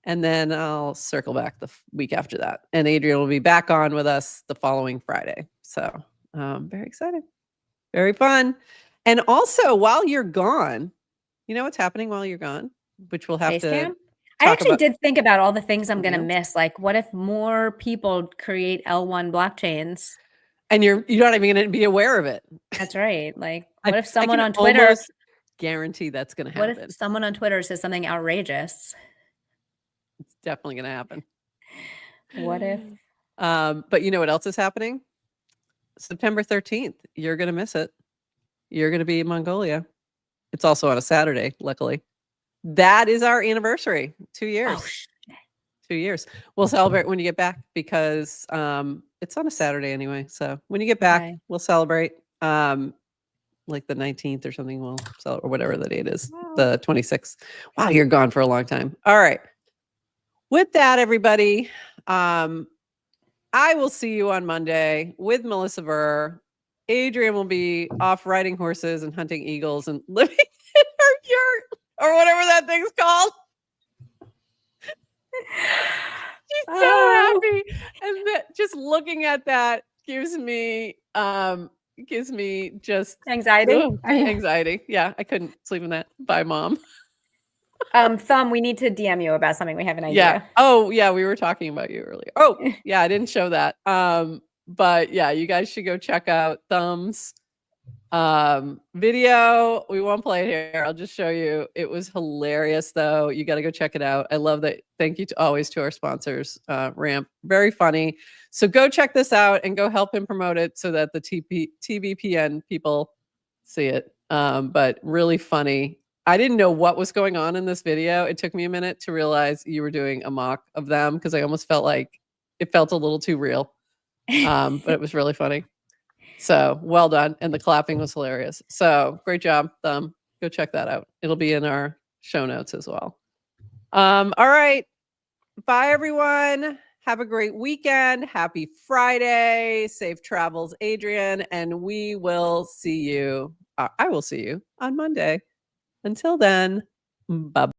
And then I'll circle back the week after that. And Adrian will be back on with us the following Friday. So very excited. Very fun. And also, while you're gone, You know what's happening while you're gone, which we'll have Face to cam? I talk actually about. did think about all the things I'm Something gonna else. miss. Like, what if more people create L1 blockchains? And you're not even going to be aware of it. That's right. Like, I what if someone can on Twitter almost guarantee that's going to what happen. if someone on Twitter says something outrageous? It's definitely going to happen. What if? But you know what else is happening? September 13th. You're going to miss it. You're going to be in Mongolia. It's also on a Saturday, luckily. That is our anniversary. 2 years. Oh, shit. 2 years. We'll celebrate when you get back because it's on a Saturday anyway. So when you get back, Okay. we'll celebrate. Like the 19th or something, we'll celebrate, or whatever the date is, Wow. the 26th. Wow, you're gone for a long time. All right. With that, everybody, I will see you on Monday with Melissa Burr. Adrian will be off riding horses and hunting eagles and living in her yurt or whatever that thing's called. She's so happy. And just looking at that gives me just Anxiety? anxiety. Yeah, I couldn't sleep in that. Bye, Mom. Thumb, we need to DM you about something. We have an idea. Yeah. Oh, yeah, we were talking about you earlier. Oh, yeah, I didn't show that. But yeah, you guys should go check out Thumb's video. We won't play it here. I'll just show you. It was hilarious though. You got to go check it out. I love that. Thank you always to our sponsors, Ramp. Very funny. So go check this out and go help him promote it so that the TBPN people see it. But really funny. I didn't know what was going on in this video. It took me a minute to realize you were doing a mock of them because I almost felt like it felt a little too real. But it was really funny. So well done. And the clapping was hilarious. So great job, Thumb. Go check that out. It'll be in our show notes as well. All right. Bye, everyone. Have a great weekend. Happy Friday. Safe travels, Adrian. And we will see you. I will see you on Monday. Until then, bye.